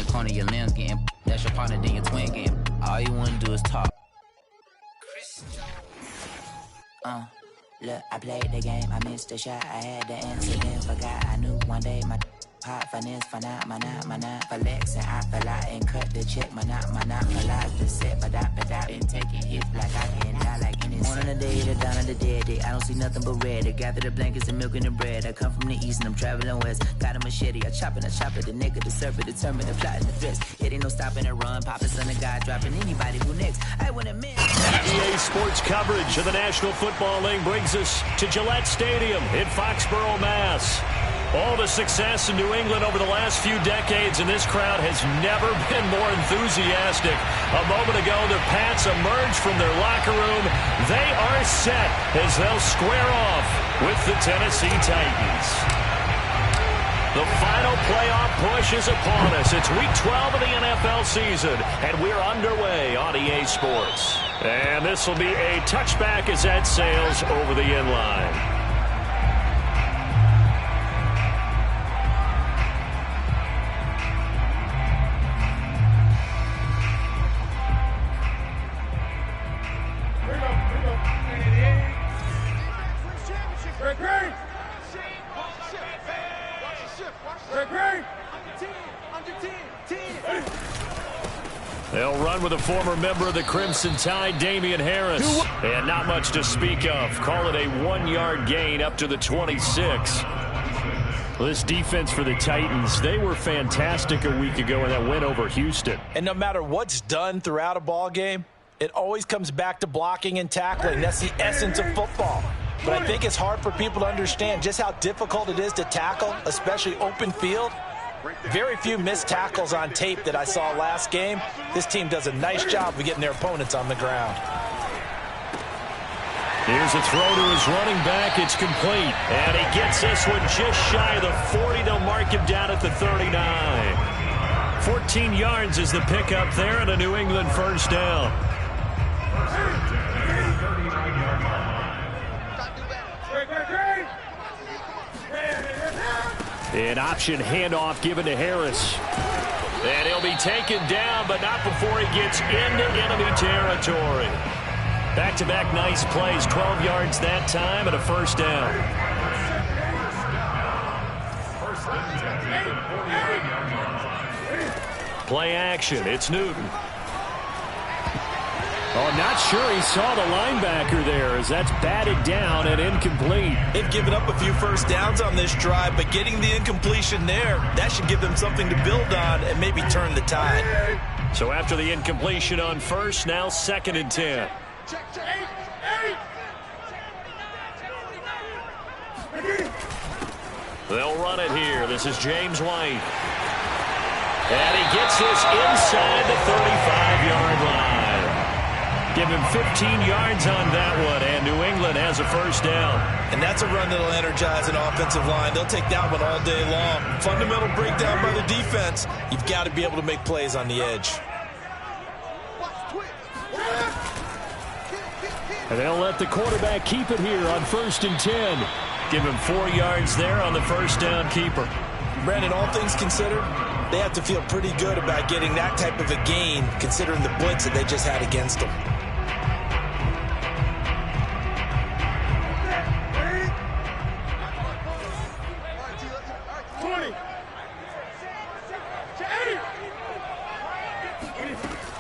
corner, your limbs getting. That's your partner, then your twin getting. All you wanna do is talk. Look, I played the game, I missed the shot. I had the answer, then forgot. I knew one day my pop finance, for flexing, I fell out and cut the check. My not, for life, the set, but I been taking hits like I can die like any one on the day, the down of the dead day. I don't see nothing but red. I gather the blankets and milk and the bread. I come from the east and I'm traveling west. Got a machete, I chop it, the nigga, the serpent, determined, the plot and the threats. It ain't no stopping and run, popping son of God, dropping anybody who next. I want to miss. EA Sports coverage of the National Football League brings us to Gillette Stadium in Foxborough, Mass. All the success in New England over the last few decades, and this crowd has never been more enthusiastic. A moment ago, the Pats emerged from their locker room. They are set as they'll square off with the Tennessee Titans. The final playoff push is upon us. It's Week 12 of the NFL season, and we're underway on EA Sports. And this will be a touchback as that sails over the end line. They'll run with a former member of the Crimson Tide, Damian Harris. And not much to speak of. Call it a 1-yard gain up to the 26. Well, this defense for the Titans, they were fantastic a week ago in that win over Houston. And no matter what's done throughout a ball game, it always comes back to blocking and tackling. That's the essence of football. But I think it's hard for people to understand just how difficult it is to tackle, especially open field. Very few missed tackles on tape that I saw last game. This team does a nice job of getting their opponents on the ground. Here's a throw to his running back. It's complete. And he gets this one just shy of the 40. They'll mark him down at the 39. 14 yards is the pickup there and a New England first down. An option handoff given to Harris. And he'll be taken down, but not before he gets into enemy territory. Back-to-back nice plays, 12 yards that time and a first down. Play action, it's Newton. Oh, not sure he saw the linebacker there as that's batted down and incomplete. They've given up a few first downs on this drive, but getting the incompletion there, that should give them something to build on and maybe turn the tide. So after the incompletion on first, now 2nd and 10. They'll run it here. This is James White. And he gets this inside the 35-yard line. Give him 15 yards on that one, and New England has a first down. And that's a run that'll energize an offensive line. They'll take that one all day long. Fundamental breakdown by the defense. You've got to be able to make plays on the edge. And they'll let the quarterback keep it here on 1st and 10. Give him 4 yards there on the first down keeper. Brandon, all things considered, they have to feel pretty good about getting that type of a gain considering the blitz that they just had against them.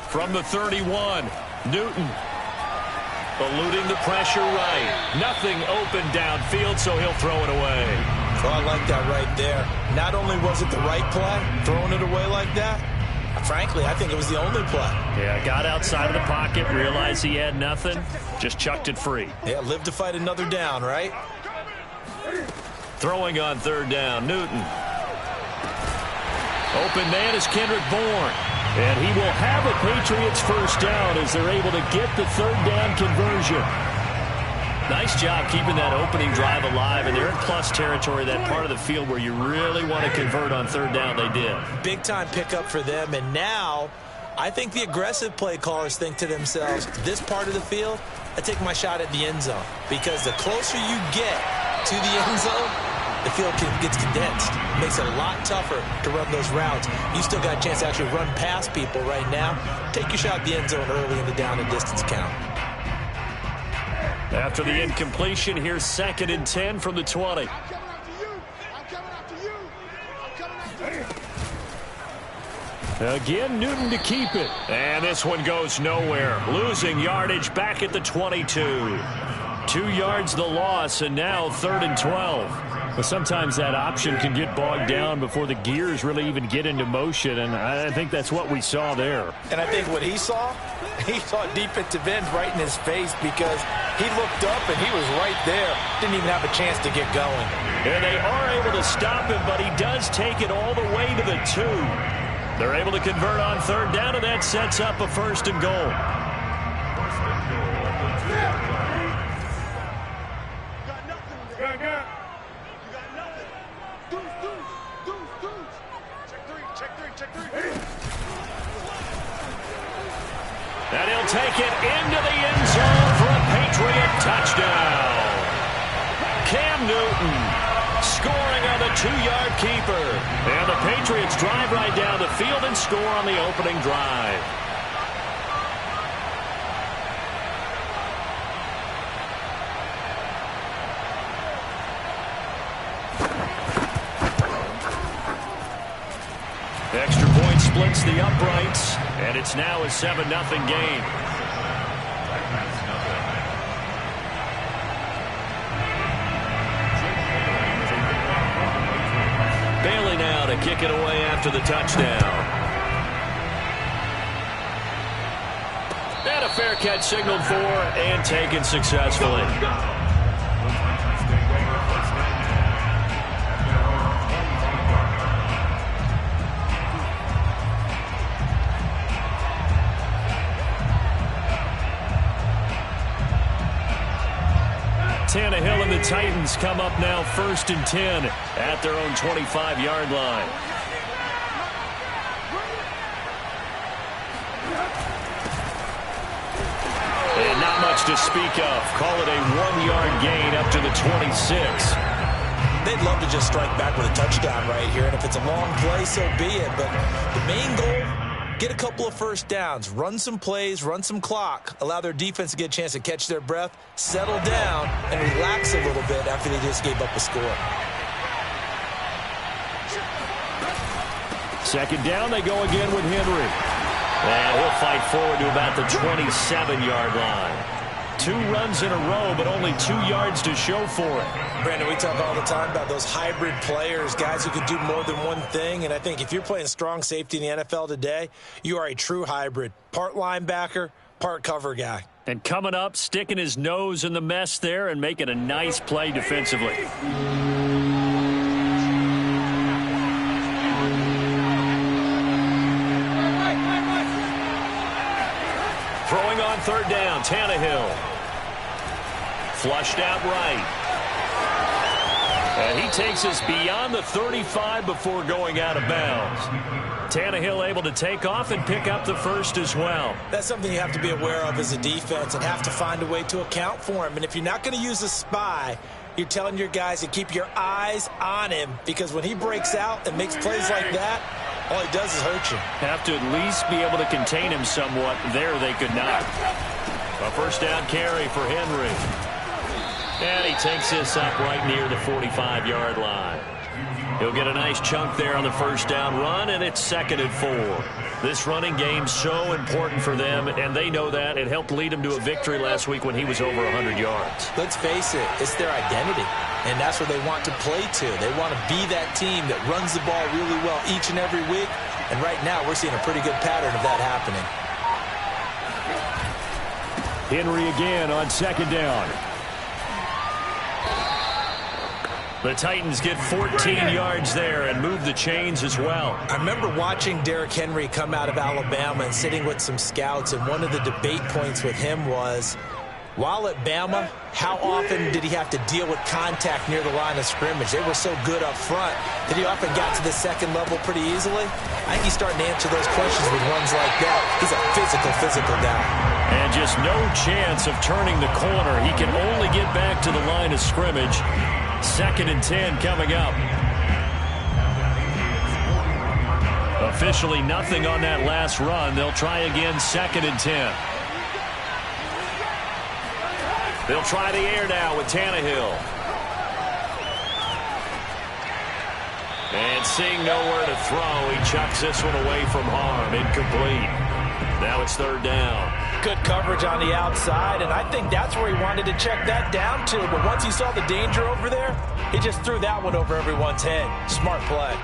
From the 31, Newton eluding the pressure right. Nothing open downfield, so he'll throw it away. Oh, I like that right there. Not only was it the right play, throwing it away like that, frankly, I think it was the only play. Yeah, got outside of the pocket, realized he had nothing, just chucked it free. Yeah, live to fight another down, right? Throwing on 3rd down, Newton. Open man is Kendrick Bourne. And he will have a Patriots first down as they're able to get the 3rd down conversion. Nice job keeping that opening drive alive, and they're in plus territory, that part of the field where you really want to convert on 3rd down. They did. Big-time pickup for them, and now I think the aggressive play callers think to themselves, this part of the field, I take my shot at the end zone, because the closer you get to the end zone, the field gets condensed. It makes it a lot tougher to run those routes. You still got a chance to actually run past people right now. Take your shot at the end zone early in the down and distance count. After the incompletion, here's 2nd and 10 from the 20. Again, Newton to keep it. And this one goes nowhere. Losing yardage back at the 22. 2 yards the loss, and now 3rd and 12. Well, sometimes that option can get bogged down before the gears really even get into motion, and I think that's what we saw there. And I think what he saw defensive end right in his face, because he looked up and he was right there. Didn't even have a chance to get going. And they are able to stop him, but he does take it all the way to the 2. They're able to convert on 3rd down, and that sets up a 1st and goal. And he'll take it into the end zone for a Patriot touchdown. Cam Newton scoring on the 2-yard keeper. And the Patriots drive right down the field and score on the opening drive. Extra point splits the uprights, and it's now a 7-0 game. Bailey now to kick it away after the touchdown. And a fair catch signaled for and taken successfully. Tannehill and the Titans come up now 1st and 10 at their own 25-yard line. And not much to speak of. Call it a 1-yard gain up to the 26. They'd love to just strike back with a touchdown right here, and if it's a long play, so be it. But the main goal, get a couple of first downs, run some plays, run some clock, allow their defense to get a chance to catch their breath, settle down, and relax a little bit after they just gave up a score. 2nd down, they go again with Henry. And he'll fight forward to about the 27-yard line. 2 runs in a row, but only 2 yards to show for it. Brandon, we talk all the time about those hybrid players, guys who can do more than one thing. And I think if you're playing strong safety in the NFL today, you are a true hybrid. Part linebacker, part cover guy. And coming up, sticking his nose in the mess there and making a nice play defensively. Throwing on 3rd down, Tannehill. Flushed out right. And he takes us beyond the 35 before going out of bounds. Tannehill able to take off and pick up the 1st as well. That's something you have to be aware of as a defense and have to find a way to account for him. And if you're not going to use a spy, you're telling your guys to keep your eyes on him, because when he breaks out and makes plays like that, all he does is hurt you. Have to at least be able to contain him somewhat. There they could not. A 1st down carry for Henry. And he takes this up right near the 45-yard line. He'll get a nice chunk there on the 1st down run, and it's 2nd and 4. This running game's so important for them, and they know that. It helped lead them to a victory last week when he was over 100 yards. Let's face it, it's their identity, and that's what they want to play to. They want to be that team that runs the ball really well each and every week, and right now we're seeing a pretty good pattern of that happening. Henry again on 2nd down. The Titans get 14 yards there and move the chains as well. I remember watching Derrick Henry come out of Alabama and sitting with some scouts, and one of the debate points with him was, while at Bama, how often did he have to deal with contact near the line of scrimmage? They were so good up front that he often got to the 2nd level pretty easily. I think he's starting to answer those questions with runs like that. He's a physical guy. And just no chance of turning the corner. He can only get back to the line of scrimmage. 2nd and 10 coming up. Officially nothing on that last run. They'll try again 2nd and 10. They'll try the air now with Tannehill. And seeing nowhere to throw, he chucks this one away from harm. Incomplete. Now it's 3rd down. Good coverage on the outside, and I think that's where he wanted to check that down to. But once he saw the danger over there, he just threw that one over everyone's head. Smart play.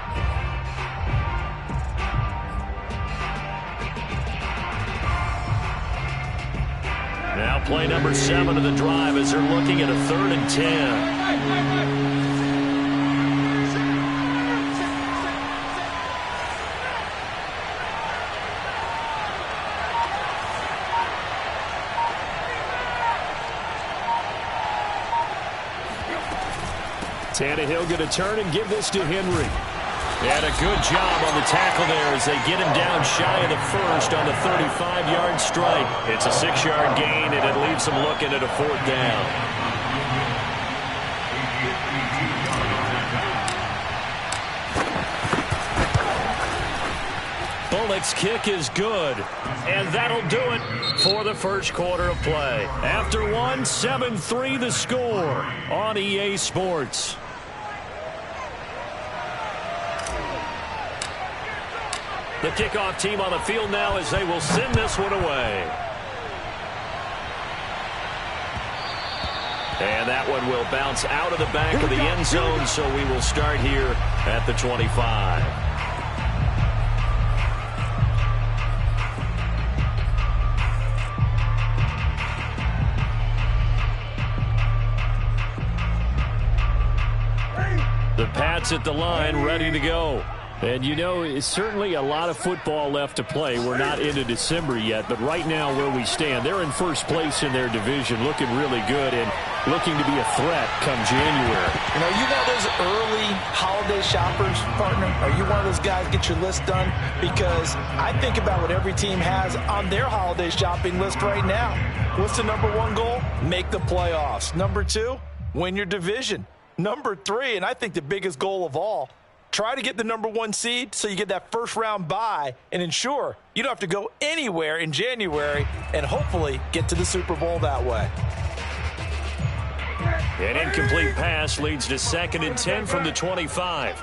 Now play number 7 of the drive as they're looking at a 3rd and 10. Tannehill going to turn and give this to Henry. And a good job on the tackle there as they get him down shy of the first on the 35-yard strike. It's a 6-yard gain, and it leaves them looking at a 4th down. Bullock's kick is good, and that'll do it for the first quarter of play. After one, 7-3 the score on EA Sports. The kickoff team on the field now as they will send this one away. And that one will bounce out of the back of the end zone, so we will start here at the 25. The Pats at the line, ready to go. And, you know, it's certainly a lot of football left to play. We're not into December yet, but right now where we stand, they're in first place in their division, looking really good and looking to be a threat come January. You know, you one of those early holiday shoppers, partner? Are you one of those guys get your list done? Because I think about what every team has on their holiday shopping list right now. What's the number 1 goal? Make the playoffs. Number 2, win your division. Number 3, and I think the biggest goal of all, try to get the number 1 seed so you get that first-round bye and ensure you don't have to go anywhere in January and hopefully get to the Super Bowl that way. An incomplete pass leads to 2nd and 10 from the 25.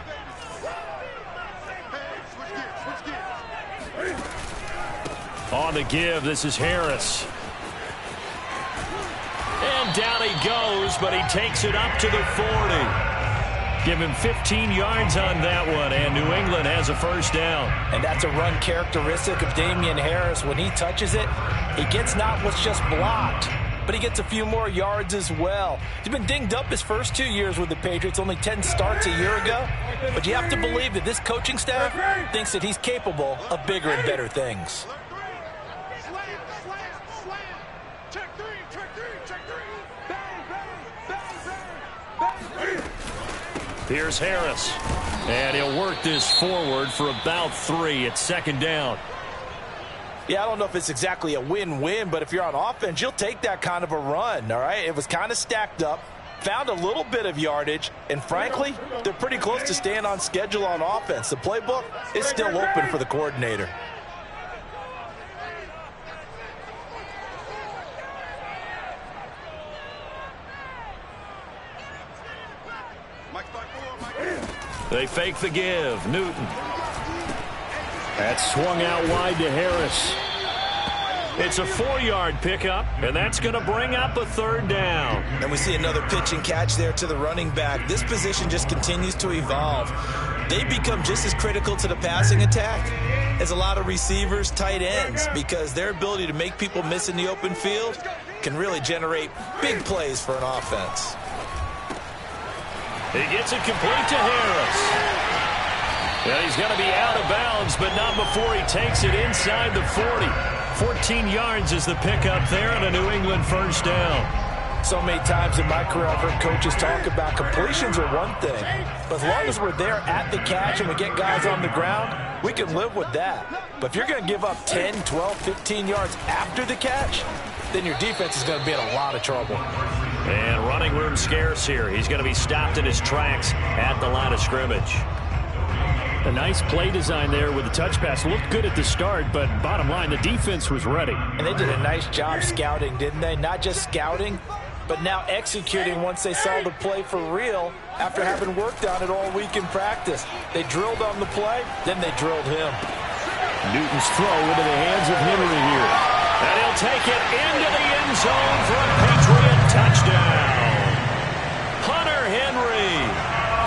On the give, this is Harris. And down he goes, but he takes it up to the 40. Give him 15 yards on that one, and New England has a first down. And that's a run characteristic of Damian Harris. When he touches it, he gets not what's just blocked, but he gets a few more yards as well. He's been dinged up his first 2 years with the Patriots, only 10 starts a year ago. But you have to believe that this coaching staff thinks that he's capable of bigger and better things. Here's Harris, and he'll work this forward for about 3 at 2nd down. Yeah, I don't know if it's exactly a win-win, but if you're on offense, you'll take that kind of a run, all right? It was kind of stacked up, found a little bit of yardage, and frankly, they're pretty close to staying on schedule on offense. The playbook is still open for the coordinator. They fake the give. Newton. That's swung out wide to Harris. It's a 4-yard pickup, and that's going to bring up a 3rd down. And we see another pitch and catch there to the running back. This position just continues to evolve. They become just as critical to the passing attack as a lot of receivers, tight ends, because their ability to make people miss in the open field can really generate big plays for an offense. He gets it complete to Harris. And he's going to be out of bounds, but not before he takes it inside the 40. 14 yards is the pickup there and a New England first down. So many times in my career, I've heard coaches talk about completions are one thing. But as long as we're there at the catch and we get guys on the ground, we can live with that. But if you're going to give up 10, 12, 15 yards after the catch, then your defense is going to be in a lot of trouble. And running room scarce here. He's going to be stopped in his tracks at the line of scrimmage. A nice play design there with the touch pass. Looked good at the start, but bottom line, the defense was ready. And they did a nice job scouting, didn't they? Not just scouting, but now executing once they saw the play for real after having worked on it all week in practice. They drilled on the play, then they drilled him. Newton's throw into the hands of Henry here. And he'll take it into the end zone for a Patriot touchdown. Hunter Henry,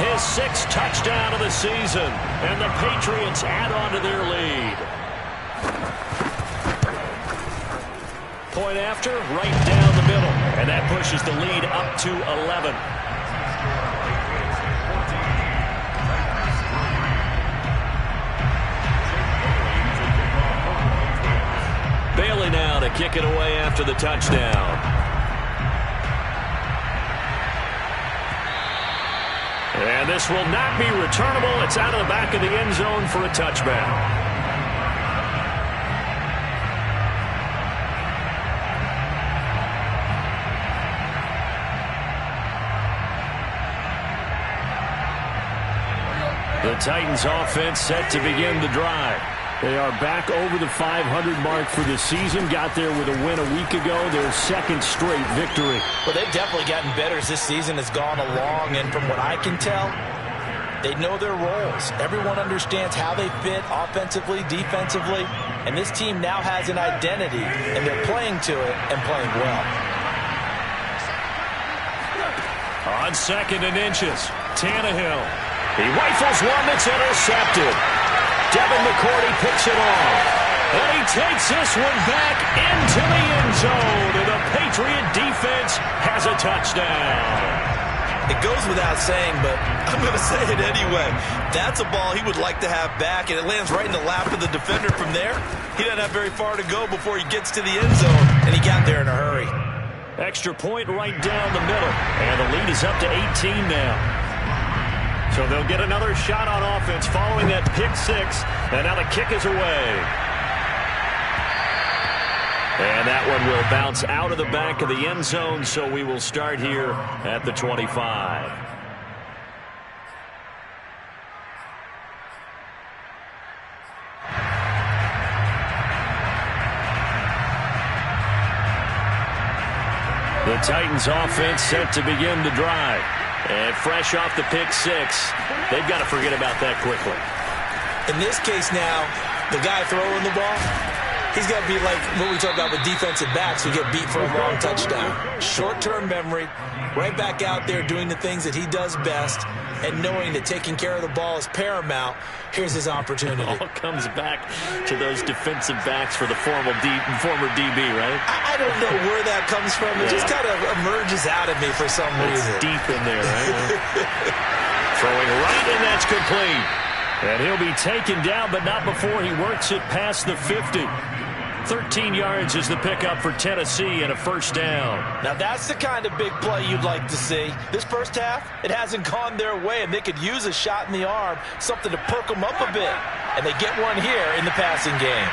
his 6th touchdown of the season, and the Patriots add on to their lead. Point after, right down the middle, and that pushes the lead up to 11. Bailey now to kick it away after the touchdown. And this will not be returnable. It's out of the back of the end zone for a touchback. The Titans offense set to begin the drive. They are back over the 500 mark for the season. Got there with a win a week ago. Their 2nd straight victory. Well, they've definitely gotten better as this season has gone along. And from what I can tell, they know their roles. Everyone understands how they fit offensively, defensively. And this team now has an identity, and they're playing to it and playing well. On 2nd and inches, Tannehill. He rifles one that's intercepted. Devin McCourty picks it off. And he takes this one back into the end zone. And the Patriot defense has a touchdown. It goes without saying, but I'm going to say it anyway. That's a ball he would like to have back, and it lands right in the lap of the defender from there. He doesn't have very far to go before he gets to the end zone, and he got there in a hurry. Extra point right down the middle. And the lead is up to 18 now. So they'll get another shot on offense following that pick 6. And now the kick is away. And that one will bounce out of the back of the end zone. So we will start here at the 25. The Titans offense set to begin the drive. And fresh off the pick 6, they've got to forget about that quickly. In this case now, the guy throwing the ball, he's got to be like what we talk about with defensive backs who get beat for a long touchdown. Short-term memory, right back out there doing the things that he does best, and knowing that taking care of the ball is paramount. Here's his opportunity. It all comes back to those defensive backs for the former DB, right? I don't know where that comes from. It just kind of emerges out of me for some reason. It's deep in there, right? Throwing right, and that's complete. And he'll be taken down, but not before he works it past the 50. 13 yards is the pickup for Tennessee and a first down. Now that's the kind of big play you'd like to see. This first half, it hasn't gone their way, and they could use a shot in the arm, something to perk them up a bit. And they get one here in the passing game.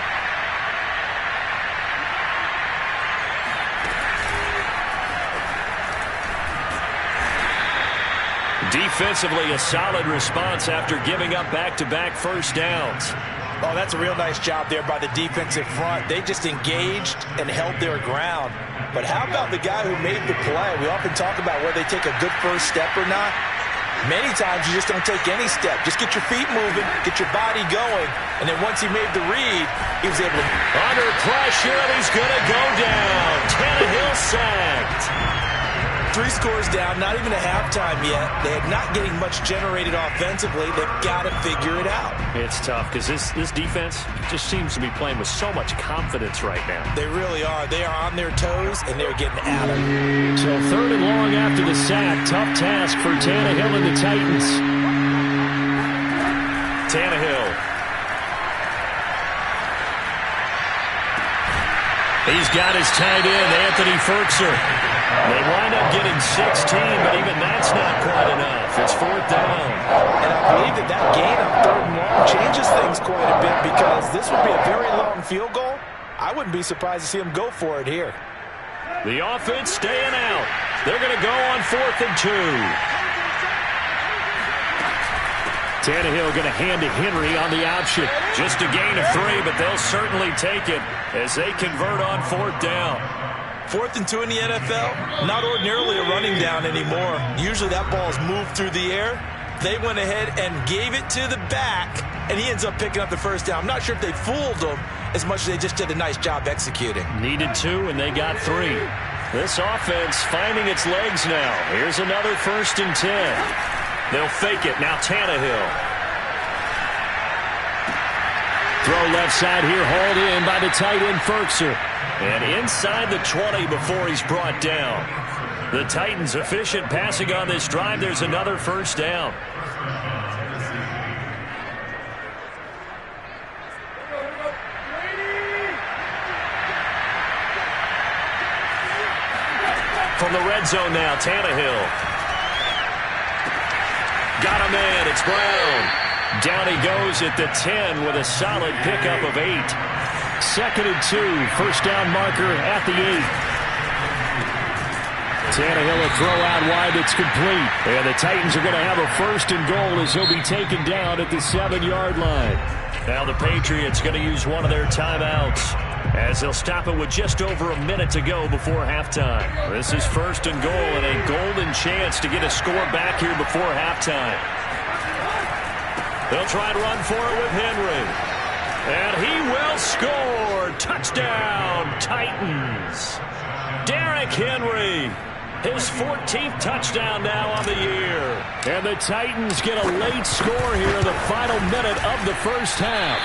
Defensively, a solid response after giving up back-to-back first downs. Oh, that's a real nice job there by the defensive front. They just engaged and held their ground. But how about the guy who made the play? We often talk about whether they take a good first step or not. Many times you just don't take any step. Just get your feet moving, get your body going, and then once he made the read, he was able to... Under pressure, and he's going to go down. Tannehill sacked. 3 scores down, not even a halftime yet. They are not getting much generated offensively. They've got to figure it out. It's tough because this defense just seems to be playing with so much confidence right now. They really are. They are on their toes, and they're getting at it. So 3rd and long after the sack. Tough task for Tannehill and the Titans. Tannehill. He's got his tight end, Anthony Ferkser. They wind up getting 16, but even that's not quite enough. It's 4th down. And I believe that gain on 3rd and long changes things quite a bit because this would be a very long field goal. I wouldn't be surprised to see him go for it here. The offense staying out. They're going to go on 4th and 2. Tannehill going to hand to Henry on the option. Just a gain of 3, but they'll certainly take it as they convert on 4th down. 4th and 2 in the NFL, not ordinarily a running down anymore. Usually that ball is moved through the air. They went ahead and gave it to the back, and he ends up picking up the first down. I'm not sure if they fooled him as much as they just did a nice job executing. Needed 2, and they got 3. This offense finding its legs now. Here's another 1st and 10. They'll fake it. Now Tannehill. Throw left side here, hauled in by the tight end, Ferkser. And inside the 20 before he's brought down. The Titans efficient passing on this drive. There's another 1st down. From the red zone now, Tannehill. Got a man. It's Brown. Down he goes at the 10 with a solid pickup of 8. 2nd and 2. 1st down marker at the 8. Tannehill a throw out wide. It's complete. And the Titans are going to have a 1st and goal as he'll be taken down at the 7-yard line. Now the Patriots going to use one of their timeouts as they'll stop it with just over a minute to go before halftime. This is 1st and goal and a golden chance to get a score back here before halftime. They'll try and run for it with Henry. And he will score. Touchdown, Titans. Derrick Henry. His 14th touchdown now on the year. And the Titans get a late score here in the final minute of the first half.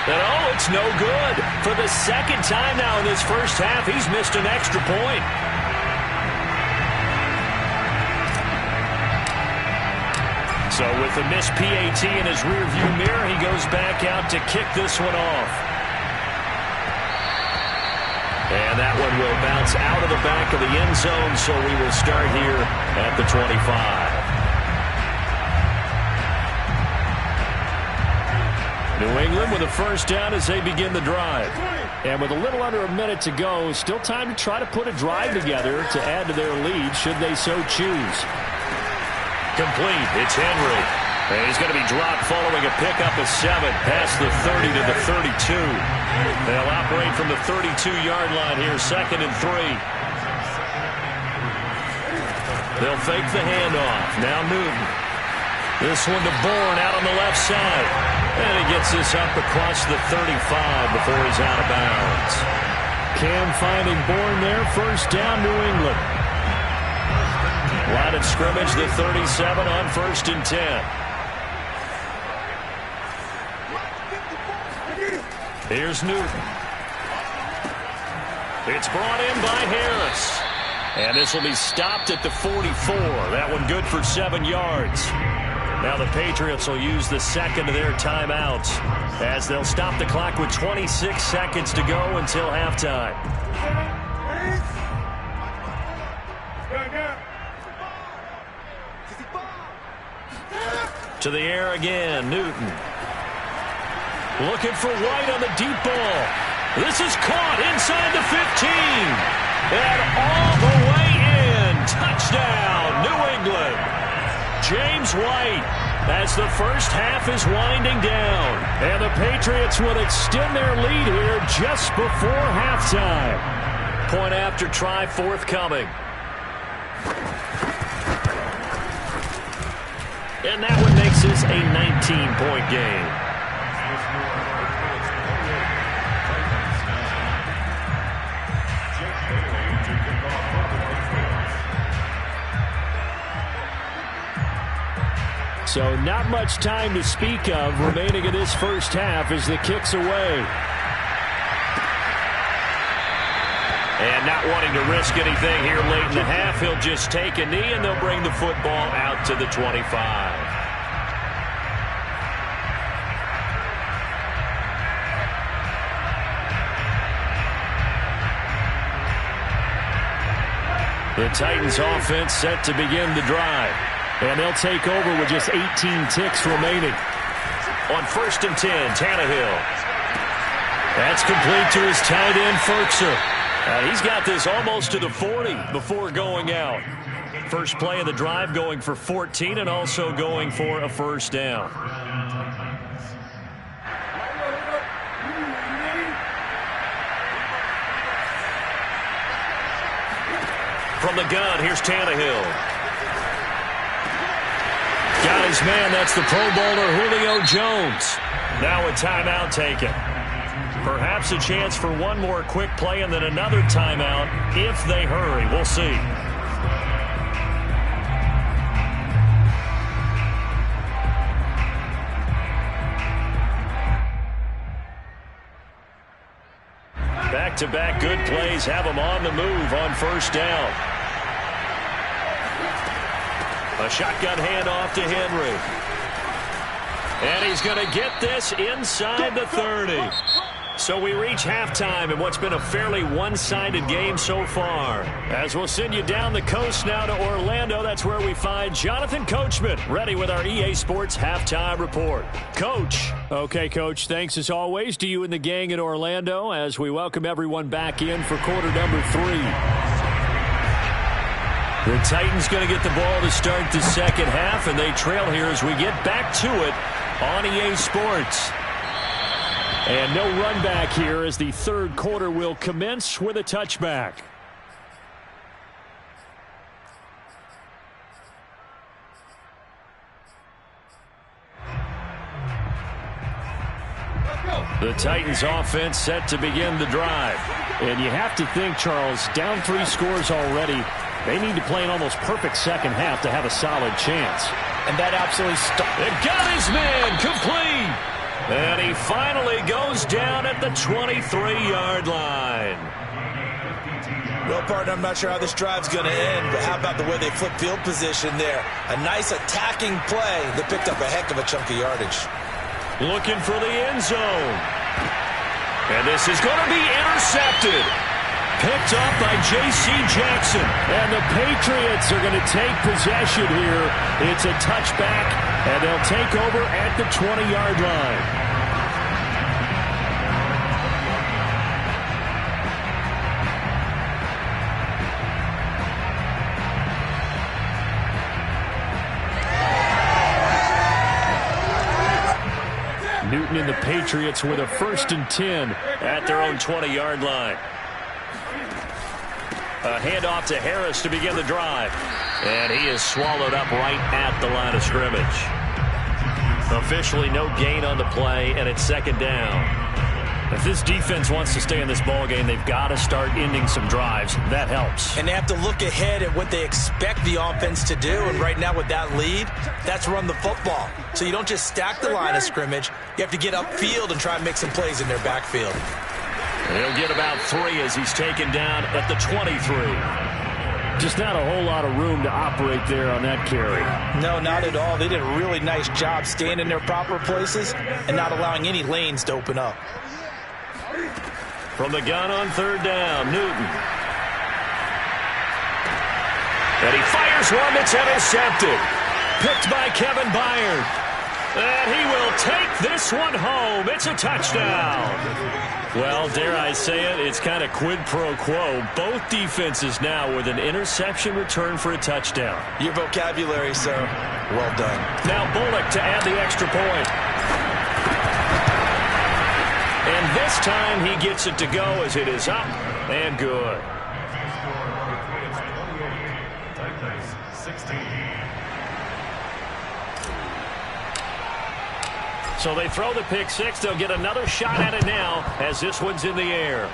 And oh, it's no good. For the 2nd time now in this first half, he's missed an extra point. So with the missed PAT in his rearview mirror, he goes back out to kick this one off. And that one will bounce out of the back of the end zone, so we will start here at the 25. New England with a 1st down as they begin the drive. And with a little under a minute to go, still time to try to put a drive together to add to their lead should they so choose. Complete. It's Henry. And he's going to be dropped following a pickup of 7 past the 30 to the 32. They'll operate from the 32-yard line here, 2nd and 3. They'll fake the handoff. Now Newton. This one to Bourne out on the left side. And he gets this up across the 35 before he's out of bounds. Cam finding Bourne there. 1st down, New England. Line of scrimmage, the 37 on 1st and 10. Here's Newton. It's brought in by Harris. And this will be stopped at the 44. That one good for 7 yards. Now the Patriots will use the 2nd of their timeouts as they'll stop the clock with 26 seconds to go until halftime. To the air again, Newton. Looking for White on the deep ball. This is caught inside the 15. And all the way in. Touchdown, New England. James White as the first half is winding down. And the Patriots will extend their lead here just before halftime. Point after try forthcoming. And that one makes this a 19-point game. So not much time to speak of remaining in this first half as the kick's away. And not wanting to risk anything here late in the half, he'll just take a knee and they'll bring the football out to the 25. The Titans offense set to begin the drive. And they'll take over with just 18 ticks remaining. On 1st and 10, Tannehill. That's complete to his tight end, Ferkser. And he's got this almost to the 40 before going out. First play of the drive going for 14 and also going for a first down. From the gun, here's Tannehill. Got his man, that's the Pro Bowler Julio Jones. Now a timeout taken. Perhaps a chance for one more quick play and then another timeout if they hurry. We'll see. Back-to-back good plays have them on the move on first down. A shotgun handoff to Henry. And he's going to get this inside the 30. So we reach halftime in what's been a fairly one-sided game so far. As we'll send you down the coast now to Orlando, that's where we find Jonathan Coachman, ready with our EA Sports Halftime Report. Coach. Okay, Coach, thanks as always to you and the gang in Orlando as we welcome everyone back in for quarter number 3. The Titans going to get the ball to start the second half, and they trail here as we get back to it on EA Sports. And no run back here as the third quarter will commence with a touchback. The Titans offense set to begin the drive. And you have to think, Charles, down 3 scores already. They need to play an almost perfect second half to have a solid chance. And that absolutely It got his man complete. And he finally goes down at the 23-yard line. Well, partner, I'm not sure how this drive's going to end, but how about the way they flip field position there? A nice attacking play that picked up a heck of a chunk of yardage. Looking for the end zone. And this is going to be intercepted. Picked up by J.C. Jackson. And the Patriots are going to take possession here. It's a touchback, and they'll take over at the 20-yard line. Newton and the Patriots with a 1st and 10 at their own 20-yard line. A handoff to Harris to begin the drive. And he is swallowed up right at the line of scrimmage. Officially no gain on the play, and it's second down. If this defense wants to stay in this ballgame, they've got to start ending some drives. That helps. And they have to look ahead at what they expect the offense to do. And right now with that lead, that's run the football. So you don't just stack the line of scrimmage. You have to get upfield and try and make some plays in their backfield. He'll get about 3 as he's taken down at the 23. Just not a whole lot of room to operate there on that carry. No, not at all. They did a really nice job staying in their proper places and not allowing any lanes to open up. From the gun on third down, Newton. And he fires one that's intercepted. Picked by Kevin Byard. And he will take this one home. It's a touchdown. Well, dare I say it, it's kind of quid pro quo. Both defenses now with an interception return for a touchdown. Your vocabulary, sir. Well done. Now Bullock to add the extra point. And this time he gets it to go as it is up and good. So they throw the pick six. They'll get another shot at it now as this one's in the air.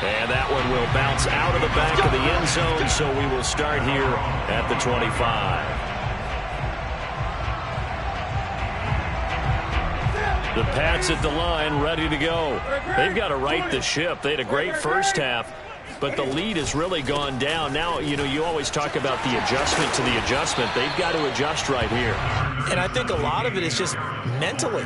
And that one will bounce out of the back of the end zone, so we will start here at the 25. The Pats at the line, ready to go. They've got to right the ship. They had a great first half, but the lead has really gone down. Now, you know, you always talk about the adjustment to the adjustment. They've got to adjust right here. And I think a lot of it is just mentally.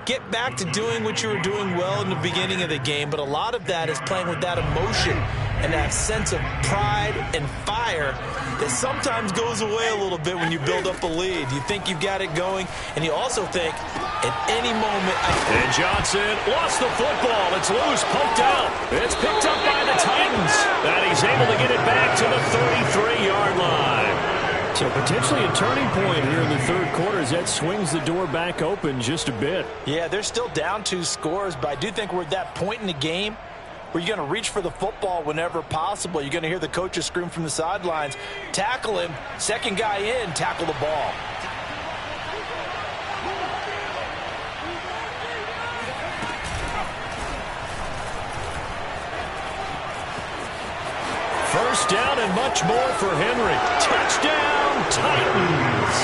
Get back to doing what you were doing well in the beginning of the game, but a lot of that is playing with that emotion and that sense of pride and fire that sometimes goes away a little bit when you build up a lead. You think you've got it going, and you also think at any moment... And Johnson lost the football. It's loose, poked out. It's picked up by the Titans, and he's able to get it back to the 33-yard line. So potentially a turning point here in the third quarter as that swings the door back open just a bit. Yeah, they're still down 2 scores, but I do think we're at that point in the game where you're going to reach for the football whenever possible. You're going to hear the coaches scream from the sidelines. Tackle him. Second guy in, tackle the ball. First down and much more for Henry. Touchdown, Titans.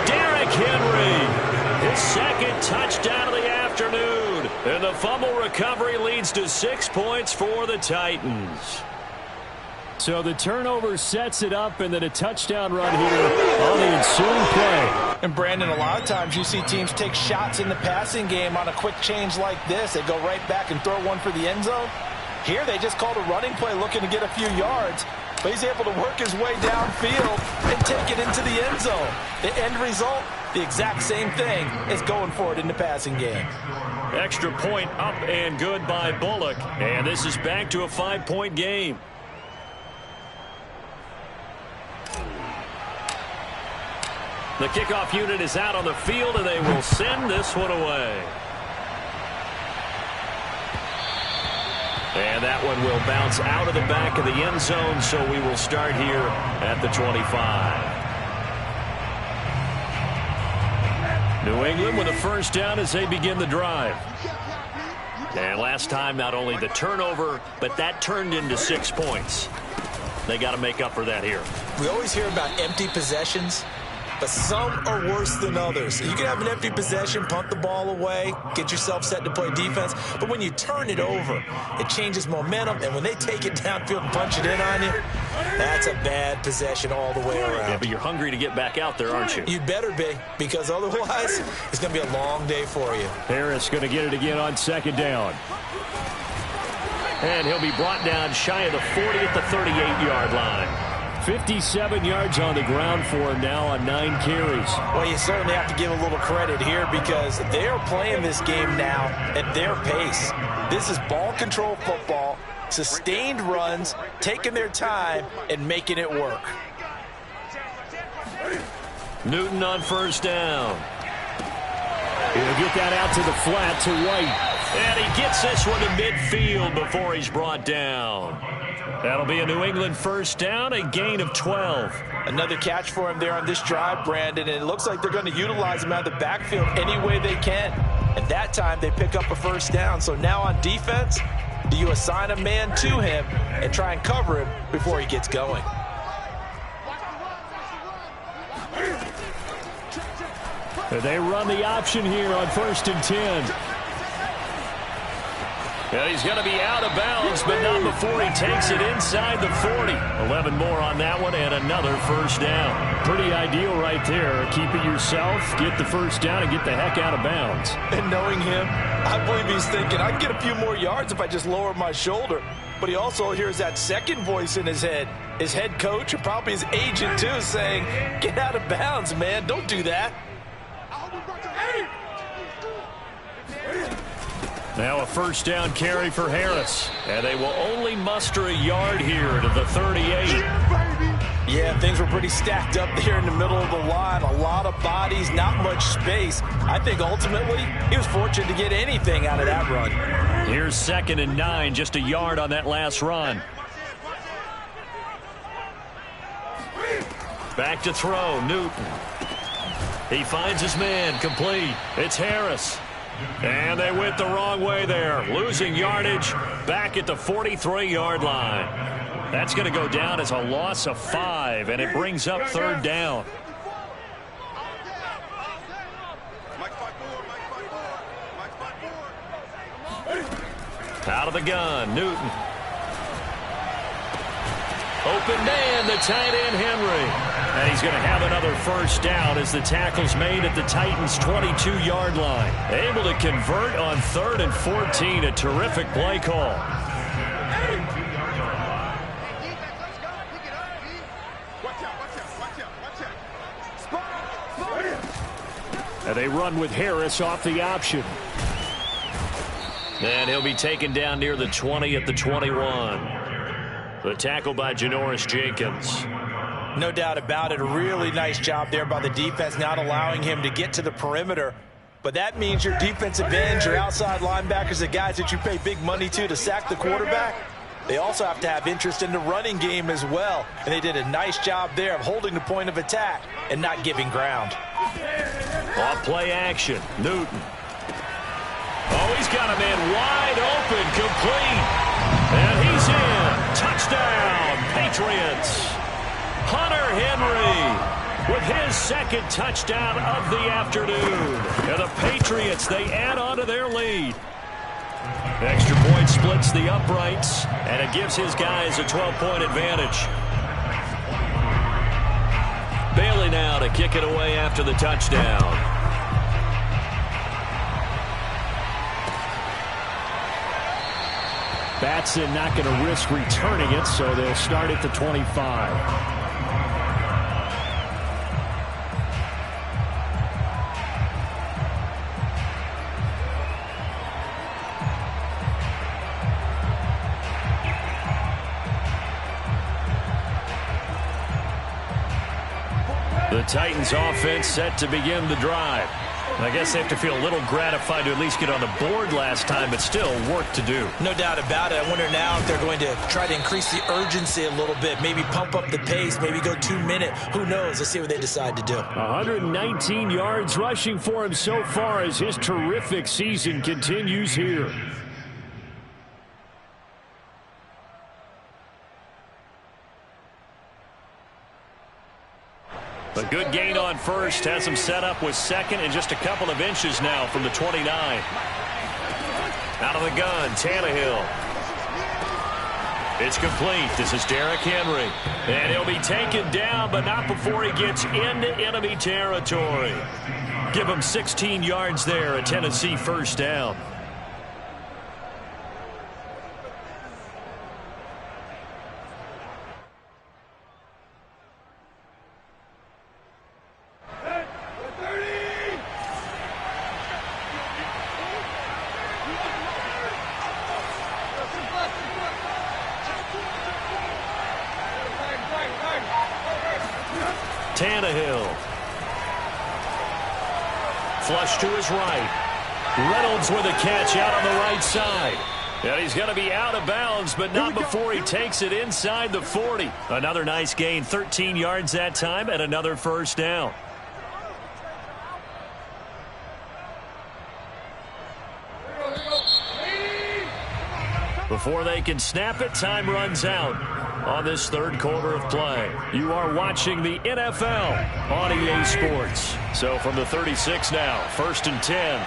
Derrick Henry, his second touchdown of the afternoon. And the fumble recovery leads to 6 points for the Titans. So the turnover sets it up, and then a touchdown run here on the ensuing play. And Brandon, a lot of times you see teams take shots in the passing game on a quick change like this. They go right back and throw one for the end zone. Here they just called a running play looking to get a few yards, but he's able to work his way downfield and take it into the end zone. The end result, the exact same thing as going for it in the passing game. Extra point up and good by Bullock, and this is back to a 5-point game. The kickoff unit is out on the field, and they will send this one away. And that one will bounce out of the back of the end zone, so we will start here at the 25. New England with a first down as they begin the drive. And last time, not only the turnover, but that turned into 6 points. They got to make up for that here. We always hear about empty possessions, but some are worse than others. You can have an empty possession, punt the ball away, get yourself set to play defense, but when you turn it over, it changes momentum, and when they take it downfield and punch it in on you, that's a bad possession all the way around. Yeah, but you're hungry to get back out there, aren't you? You better be, because otherwise, it's going to be a long day for you. Harris going to get it again on second down. And he'll be brought down shy of the 40 at the 38-yard line. 57 yards on the ground for him now on 9 carries. Well, you certainly have to give a little credit here because they're playing this game now at their pace. This is ball control football, sustained runs, taking their time, and making it work. Newton on first down. He'll get that out to the flat to White. And he gets this one to midfield before he's brought down. That'll be a New England first down, a gain of 12. Another catch for him there on this drive, Brandon, and it looks like they're going to utilize him out of the backfield any way they can. And that time they pick up a first down. So now on defense, do you assign a man to him and try and cover him before he gets going? They run the option here on 1st and 10. And he's going to be out of bounds, but not before he takes it inside the 40. 11 more on that one, and another first down. Pretty ideal right there. Keep it yourself, get the first down, and get the heck out of bounds. And knowing him, I believe he's thinking, I can get a few more yards if I just lower my shoulder. But he also hears that second voice in his head. His head coach, and probably his agent too, saying, get out of bounds, man. Don't do that. Now a first down carry for Harris. And they will only muster a yard here to the 38. Yeah, things were pretty stacked up there in the middle of the line. A lot of bodies, not much space. I think ultimately he was fortunate to get anything out of that run. Here's 2nd and 9, just a yard on that last run. Back to throw, Newton. He finds his man, complete. It's Harris. And they went the wrong way there. Losing yardage back at the 43-yard line. That's going to go down as a loss of 5, and it brings up 3rd down. Out of the gun, Newton. Open man, the tight end, Henry. And he's going to have another first down as the tackle's made at the Titans' 22-yard line. Able to convert on 3rd and 14, a terrific play call. And they run with Harris off the option. And he'll be taken down near the 20 at the 21. The tackle by Janoris Jenkins. No doubt about it. A really nice job there by the defense, not allowing him to get to the perimeter. But that means your defensive ends, your outside linebackers, the guys that you pay big money to sack the quarterback, they also have to have interest in the running game as well. And they did a nice job there of holding the point of attack and not giving ground. Off play action. Newton. Oh, he's got a man wide open, complete. And he's in. Touchdown, Patriots. Hunter Henry with his second touchdown of the afternoon. And the Patriots, they add on to their lead. Extra point splits the uprights, and it gives his guys a 12-point advantage. Bailey now to kick it away after the touchdown. Batson not going to risk returning it, so they'll start at the 25. The Titans offense set to begin the drive. I guess they have to feel a little gratified to at least get on the board last time, but still work to do. No doubt about it. I wonder now if they're going to try to increase the urgency a little bit, maybe pump up the pace, maybe go 2 minute. Who knows? Let's see what they decide to do. 119 yards rushing for him so far as his terrific season continues here. A good gain on first has him set up with second and just a couple of inches now from the 29. Out of the gun, Tannehill. It's complete. This is Derrick Henry. And he'll be taken down, but not before he gets into enemy territory. Give him 16 yards there, a Tennessee first down. Tannehill. Flush to his right. Reynolds with a catch out on the right side. And he's going to be out of bounds, but not before he takes it inside the 40. Another nice gain, 13 yards that time, and another first down. Before they can snap it, time runs out on this third quarter of play. You are watching the NFL on EA Sports. So from the 36 now, 1st and 10.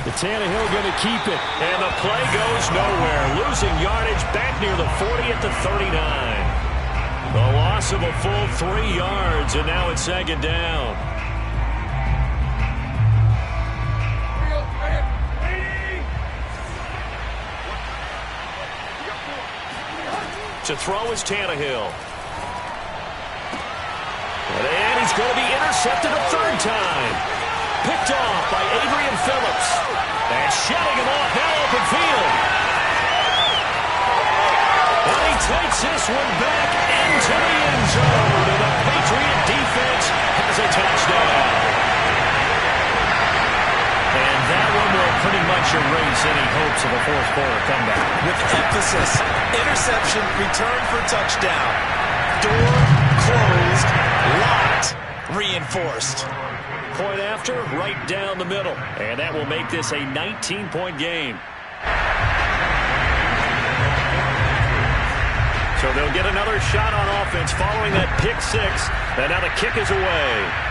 The Tannehill going to keep it. And the play goes nowhere. Losing yardage back near the 40 at the 39. The loss of a full 3 yards, and now it's second down. To throw is Tannehill. And he's going to be intercepted a third time. Picked off by Adrian Phillips. And shutting him off now open field. And he takes this one back into the end zone. And the Patriot defense has a touchdown. And that one will pretty much erase any hopes of a fourth quarter comeback. With emphasis, interception, return for touchdown. Door closed, locked, reinforced. Point after, right down the middle. And that will make this a 19-point game. So they'll get another shot on offense following that pick six. And now the kick is away.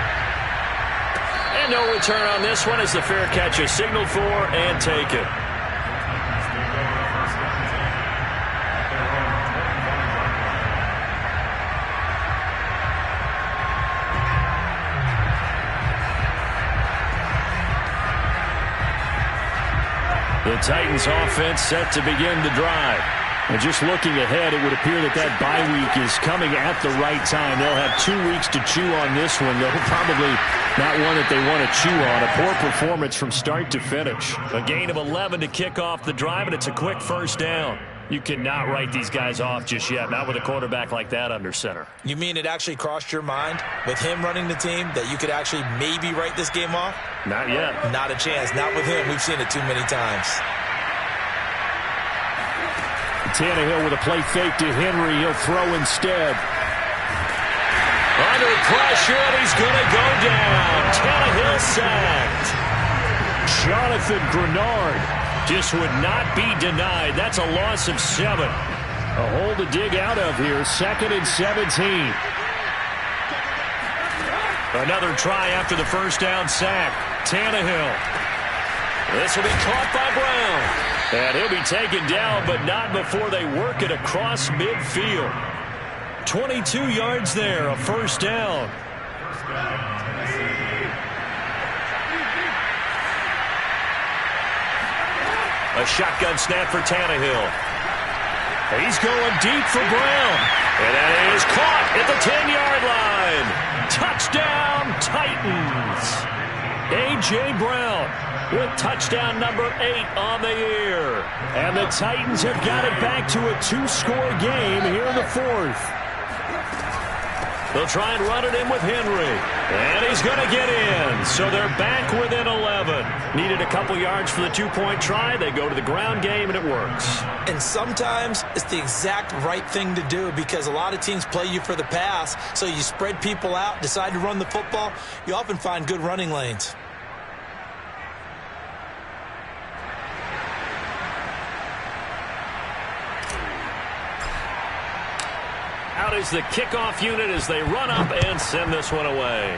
And no return on this one as the fair catch is signaled for and taken. The Titans offense set to begin the drive. And just looking ahead, it would appear that that bye week is coming at the right time. They'll have 2 weeks to chew on this one. They'll probably not one that they want to chew on. A poor performance from start to finish. A gain of 11 to kick off the drive, and it's a quick first down. You cannot write these guys off just yet, not with a quarterback like that under center. You mean it actually crossed your mind with him running the team that you could actually maybe write this game off? Not yet. Not a chance. Not with him. We've seen it too many times. Tannehill with a play fake to Henry. He'll throw instead. Under pressure, and he's going to go down. Tannehill sacked. Jonathan Grenard just would not be denied. That's a loss of 7. A hole to dig out of here. 2nd and 17. Another try after the first down sack. Tannehill. This will be caught by Brown. And he'll be taken down, but not before they work it across midfield. 22 yards there, a first down. A shotgun snap for Tannehill. He's going deep for Brown. And that is caught at the 10-yard line. Touchdown, Titans. A.J. Brown with touchdown number 8 on the year. And the Titans have got it back to a 2-score game here in the 4th. They'll try and run it in with Henry. And he's going to get in. So they're back within 11. Needed a couple yards for the 2-point try. They go to the ground game, and it works. And sometimes it's the exact right thing to do because a lot of teams play you for the pass. So you spread people out, decide to run the football. You often find good running lanes. Out is the kickoff unit as they run up and send this one away.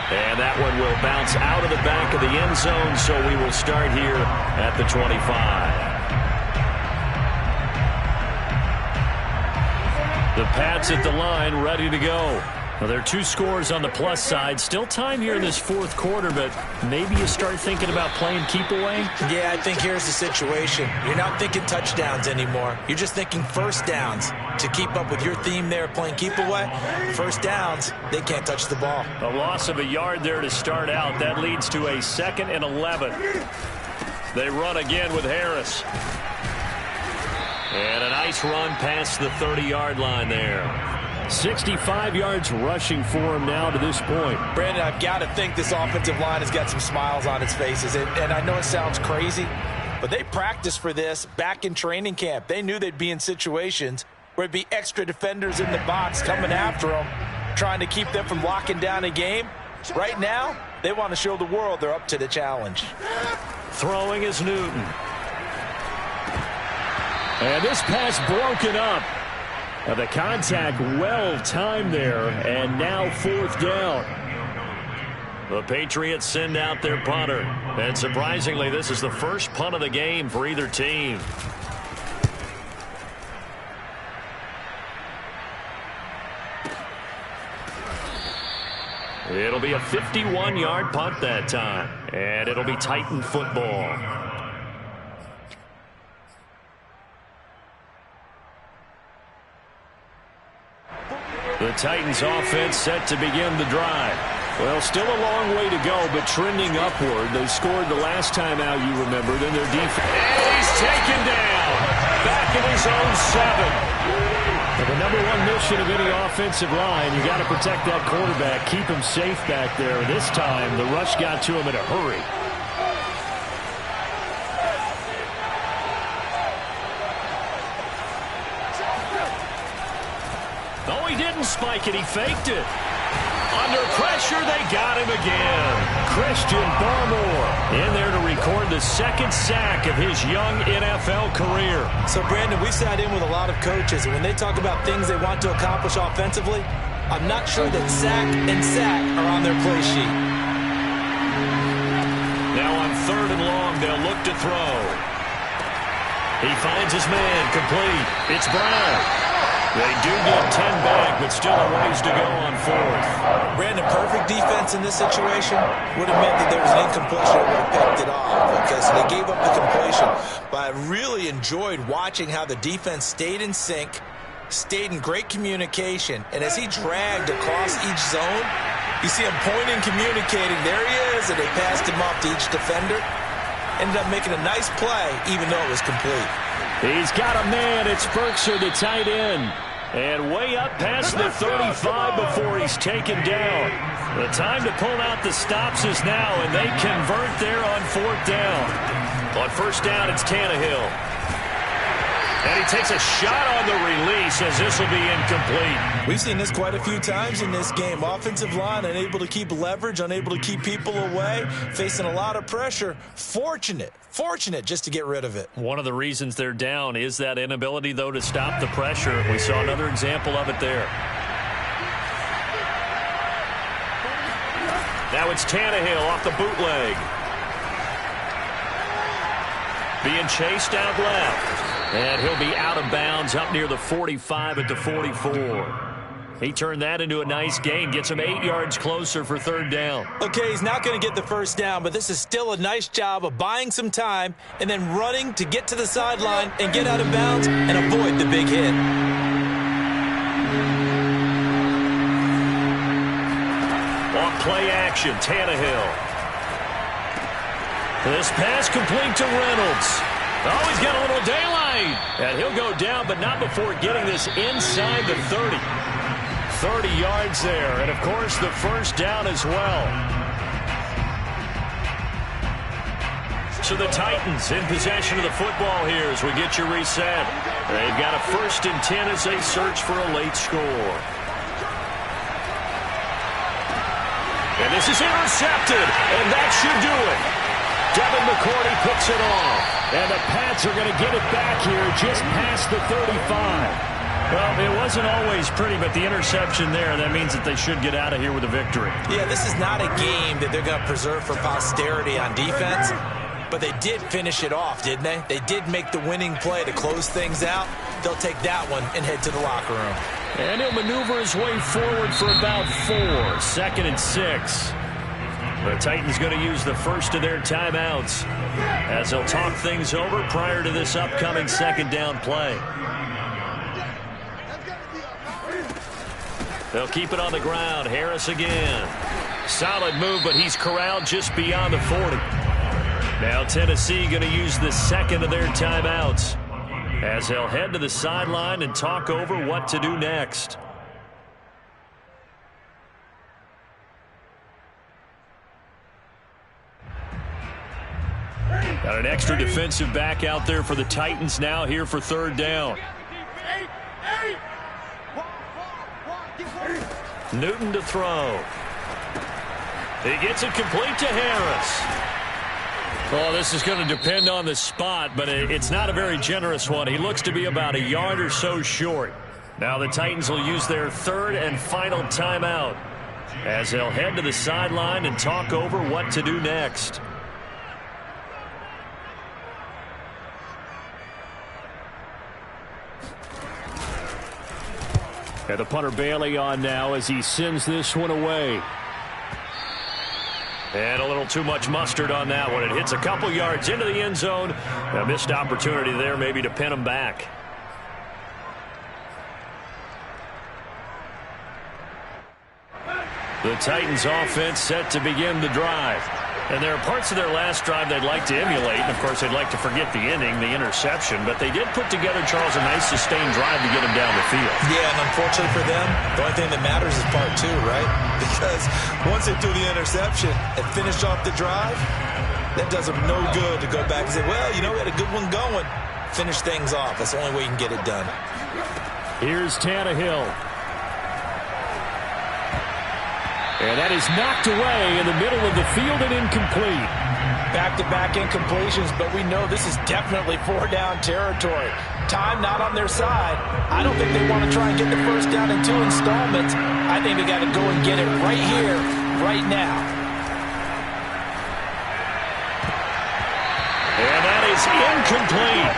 And that one will bounce out of the back of the end zone, so we will start here at the 25. The Pats at the line, ready to go. Well, there are 2 scores on the plus side. Still time here in this 4th quarter, but maybe you start thinking about playing keep away? Yeah, I think here's the situation. You're not thinking touchdowns anymore. You're just thinking first downs. To keep up with your theme there, playing keep away, first downs, they can't touch the ball. A loss of a yard there to start out. That leads to a 2nd and 11. They run again with Harris. And a nice run past the 30-yard line there. 65 yards rushing for him now to this point. Brandon, I've got to think this offensive line has got some smiles on its faces. And I know it sounds crazy, but they practiced for this back in training camp. They knew they'd be in situations where it'd be extra defenders in the box coming after them, trying to keep them from locking down a game. Right now, they want to show the world they're up to the challenge. Throwing is Newton. And this pass broken up. The contact well timed there, and now 4th down. The Patriots send out their punter. And surprisingly, this is the first punt of the game for either team. It'll be a 51-yard punt that time. And it'll be Titan football. The Titans offense set to begin the drive. Well, still a long way to go, but trending upward. They scored the last time out, you remember, then their defense. And he's taken down. Back in his own 7. And the #1 mission of any offensive line, you got to protect that quarterback, keep him safe back there. This time, the rush got to him in a hurry. No, he didn't spike it. He faked it. Under pressure, they got him again. Christian Barmore in there to record the 2nd sack of his young NFL career. So, Brandon, we sat in with a lot of coaches, and when they talk about things they want to accomplish offensively, I'm not sure that sack and sack are on their play sheet. Now on 3rd and long, they'll look to throw. He finds his man, complete. It's Brown. They do get 10 back, but still a ways to go on 4th. Brandon, perfect defense in this situation would have meant that there was an incompletion that would have picked it off. Okay, so they gave up the completion. But I really enjoyed watching how the defense stayed in sync, stayed in great communication, and as he dragged across each zone, you see him pointing, communicating. There he is, and they passed him off to each defender. Ended up making a nice play, even though it was complete. He's got a man. It's Berkshire, the tight end. And way up past the 35 before he's taken down. The time to pull out the stops is now, and they convert there on 4th down. On 1st down, it's Tannehill. And he takes a shot on the release as this will be incomplete. We've seen this quite a few times in this game. Offensive line unable to keep leverage, unable to keep people away, facing a lot of pressure. Fortunate just to get rid of it. One of the reasons they're down is that inability, though, to stop the pressure. We saw another example of it there. Now it's Tannehill off the bootleg. Being chased out left. And he'll be out of bounds up near the 45 at the 44. He turned that into a nice gain. Gets him 8 yards closer for 3rd down. Okay, he's not going to get the 1st down, but this is still a nice job of buying some time and then running to get to the sideline and get out of bounds and avoid the big hit. On play action, Tannehill. This pass complete to Reynolds. Oh, he's got a little daylight. And he'll go down, but not before getting this inside the 30. 30 yards there. And, of course, the 1st down as well. So the Titans in possession of the football here as we get you reset. They've got a 1st and 10 as they search for a late score. And this is intercepted, and that should do it. Devin McCourty picks it off. And the Pats are going to get it back here just past the 35. Well, it wasn't always pretty, but the interception there, that means that they should get out of here with a victory. Yeah, this is not a game that they're going to preserve for posterity on defense, but they did finish it off, didn't they? They did make the winning play to close things out. They'll take that one and head to the locker room. And he'll maneuver his way forward for about 4. 2nd and 6. The Titans going to use the first of their timeouts as they'll talk things over prior to this upcoming 2nd down play. They'll keep it on the ground. Harris again. Solid move, but he's corralled just beyond the 40. Now Tennessee going to use the 2nd of their timeouts as they'll head to the sideline and talk over what to do next. Got an extra defensive back out there for the Titans now here for 3rd down. Newton to throw. He gets it complete to Harris. Well, this is going to depend on the spot, but it's not a very generous one. He looks to be about a yard or so short. Now the Titans will use their 3rd and final timeout as they'll head to the sideline and talk over what to do next. And the punter Bailey on now as he sends this one away. And a little too much mustard on that one. It hits a couple yards into the end zone. A missed opportunity there maybe to pin him back. The Titans offense set to begin the drive. And there are parts of their last drive they'd like to emulate. And, of course, they'd like to forget the ending, the interception. But they did put together, Charles, a nice sustained drive to get them down the field. Yeah, and unfortunately for them, the only thing that matters is part 2, right? Because once they threw the interception and finished off the drive, that does them no good to go back and say, well, you know, we had a good one going. Finish things off. That's the only way you can get it done. Here's Tannehill. And that is knocked away in the middle of the field and incomplete. Back-to-back incompletions, but we know this is definitely 4-down territory. Time not on their side. I don't think they want to try and get the 1st down in 2 installments. I think they got to go and get it right here, right now. And that is incomplete.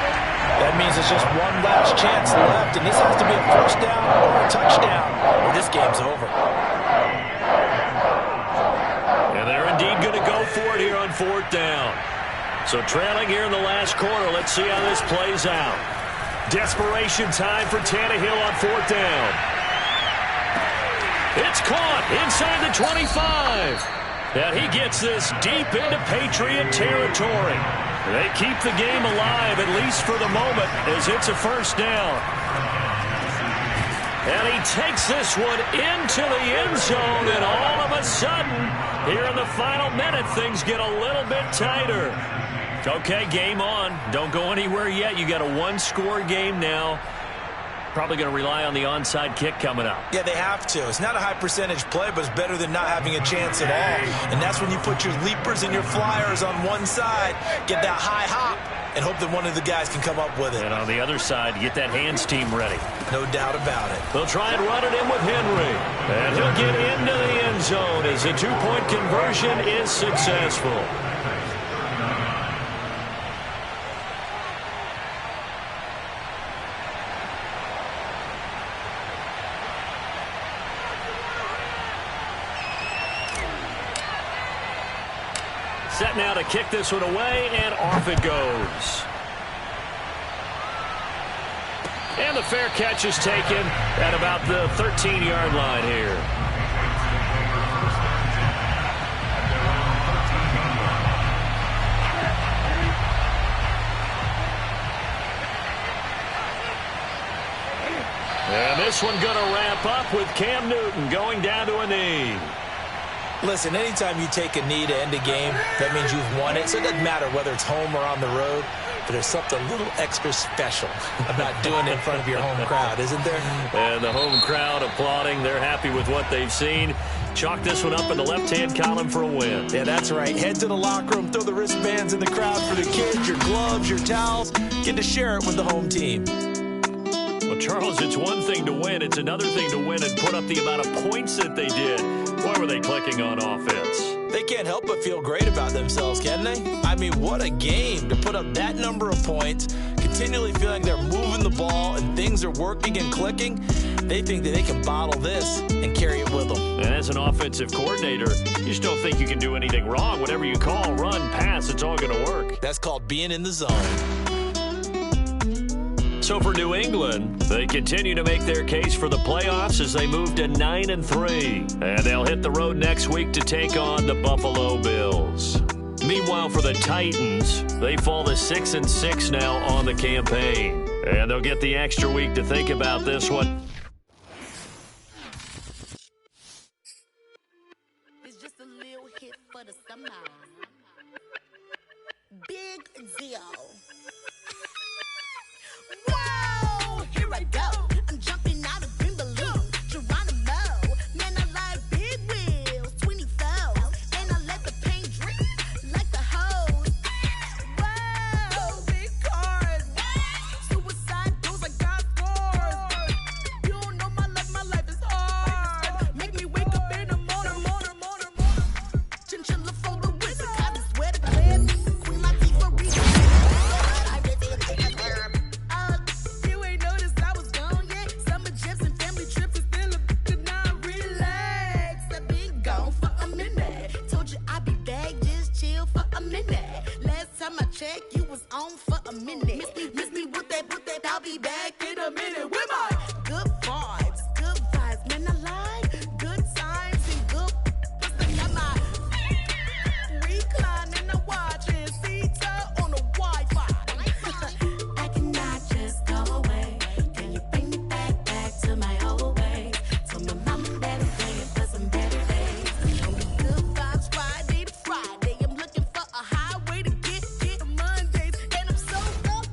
That means it's just one last chance left, and this has to be a 1st down or a touchdown, or this game's over. on 4th down. So trailing here in the last quarter. Let's see how this plays out. Desperation time for Tannehill on 4th down. It's caught inside the 25. And he gets this deep into Patriot territory. They keep the game alive, at least for the moment, as it's a 1st down. And he takes this one into the end zone, and all of a sudden, here in the final minute, things get a little bit tighter. Okay, game on. Don't go anywhere yet. You got a one-score game now. Probably going to rely on the onside kick coming up. Yeah, they have to. It's not a high-percentage play, but it's better than not having a chance at all. And that's when you put your leapers and your flyers on one side, get that high hop, and hope that one of the guys can come up with it. And on the other side, get that hands team ready. No doubt about it. They'll try and run it in with Henry. And he'll get into the end zone as the two-point conversion is successful. Set now to kick this one away, and off it goes. And the fair catch is taken at about the 13-yard line here. And this one going to wrap up with Cam Newton going down to a knee. Listen, anytime you take a knee to end a game, that means you've won it. So it doesn't matter whether it's home or on the road, but there's something a little extra special about doing it in front of your home crowd, isn't there? And the home crowd applauding. They're happy with what they've seen. Chalk this one up in the left-hand column for a win. Yeah, that's right. Head to the locker room, throw the wristbands in the crowd for the kids, your gloves, your towels. Get to share it with the home team. Well, Charles, it's one thing to win. It's another thing to win and put up the amount of points that they did. Boy, were they clicking on offense. They can't help but feel great about themselves, can they? I mean, what a game to put up that number of points, continually feeling they're moving the ball and things are working and clicking. They think that they can bottle this and carry it with them. And as an offensive coordinator, you just don't think you can do anything wrong. Whatever you call, run, pass, it's all going to work. That's called being in the zone. So for New England, they continue to make their case for the playoffs as they move to 9-3. And they'll hit the road next week to take on the Buffalo Bills. Meanwhile, for the Titans, they fall to 6-6 now on the campaign. And they'll get the extra week to think about this one. It's just a little hit for the summer. Big deal. Whoa, here I go. I'm jumping out of green balloon. Geronimo, man, I like big wheels. 24, and I let the paint drip like the hose. Whoa, big cars. Suicide doors, I got scores. You don't know my life is hard. Make me wake up in the morning. Chinchilla for the wizard, cause I swear to clip. Queen my teeth for reason. You ain't noticed I was gone yet. Summer trips and family trips is still a bit not relax. I've been gone for a minute. Told you I'd be back, just chill for a minute. Last time I checked, you was on for a minute. Miss me with that, I'll be back in a minute. With my good vibes, man, I like good times and good. I got my recline and I'm watching Sita on the Wi-Fi. I cannot just go away. Can you bring me back to my old ways? Told my mama that I'm playing for some better days. On the good vibes, Friday to Friday. I'm looking for a highway to get Mondays. And I'm so up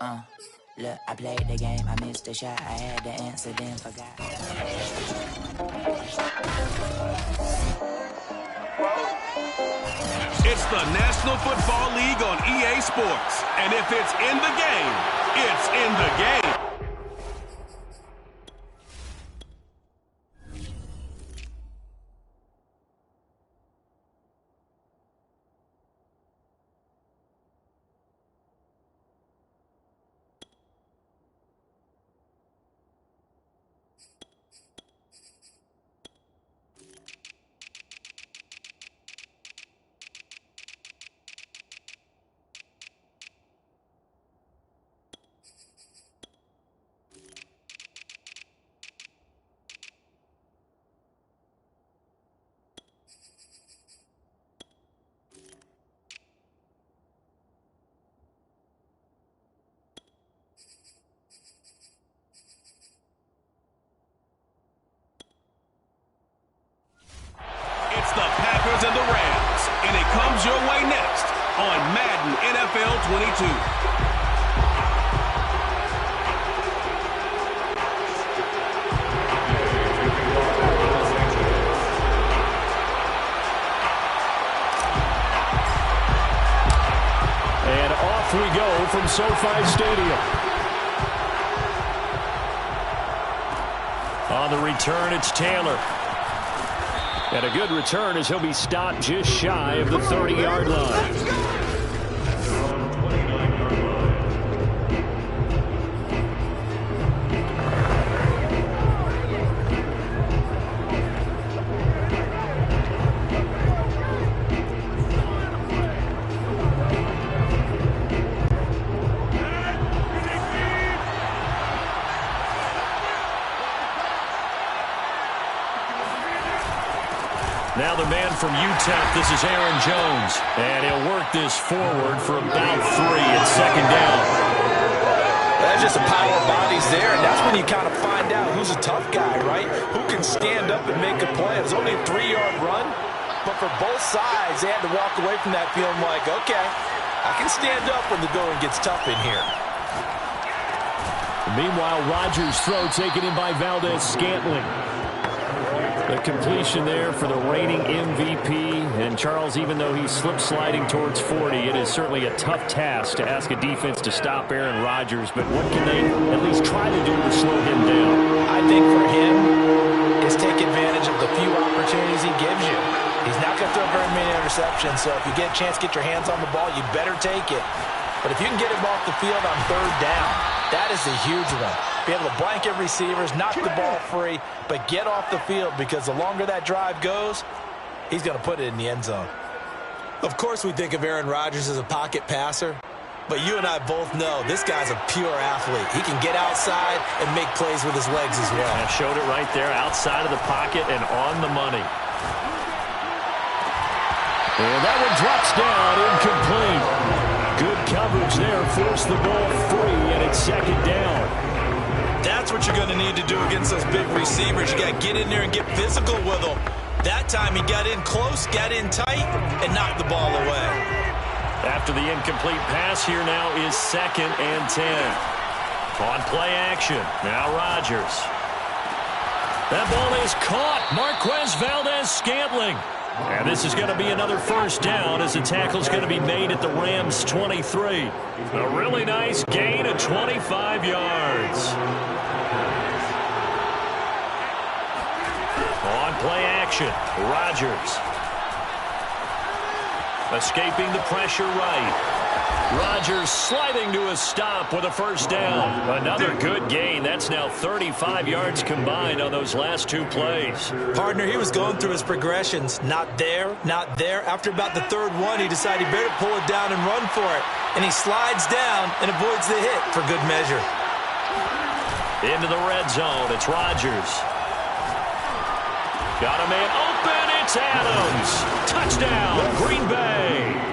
Look, I played the game, I missed the shot, I had the answer, then forgot. It's the National Football League on EA Sports. And if it's in the game, it's in the game. It's the Packers and the Rams, and it comes your way next on Madden NFL 22. And off we go from SoFi Stadium. On the return, it's Taylor. And a good return as he'll be stopped just shy of the 30-yard line. Now the man from UTEP, this is Aaron Jones. And he'll work this forward for about 3. It's second down. That's just a pile of bodies there, and that's when you kind of find out who's a tough guy, right? Who can stand up and make a play. It was only a 3-yard run, but for both sides, they had to walk away from that feeling like, okay, I can stand up when the going gets tough in here. Meanwhile, Rodgers' throw taken in by Valdez-Scantling. The completion there for the reigning MVP. And Charles, even though he's slip-sliding towards 40, it is certainly a tough task to ask a defense to stop Aaron Rodgers. But what can they at least try to do to slow him down? I think for him is take advantage of the few opportunities he gives you. He's not going to throw very many interceptions, so if you get a chance to get your hands on the ball, you better take it. But if you can get him off the field on third down, that is a huge one. Be able to blanket receivers, knock the ball free, but get off the field, because the longer that drive goes, he's going to put it in the end zone. Of course we think of Aaron Rodgers as a pocket passer, but you and I both know this guy's a pure athlete. He can get outside and make plays with his legs as well. I showed it right there, outside of the pocket and on the money. And that one drops down, incomplete. Good coverage there, forced the ball free, and it's second down. That's what you're going to need to do against those big receivers. You got to get in there and get physical with them. That time he got in close, got in tight, and knocked the ball away. After the incomplete pass, here now is 2nd and 10. On play action, now Rodgers. That ball is caught. Marquez Valdez-Scantling. And this is going to be another first down as the tackle's going to be made at the Rams' 23. A really nice gain of 25 yards. On play action, Rodgers. Escaping the pressure right. Rodgers sliding to a stop with a first down. Another good gain. That's now 35 yards combined on those last 2 plays. Partner, he was going through his progressions. Not there, not there. After about the 3rd one, he decided he better pull it down and run for it. And he slides down and avoids the hit for good measure. Into the red zone. It's Rodgers. Got a man open. It's Adams. Touchdown, Green Bay.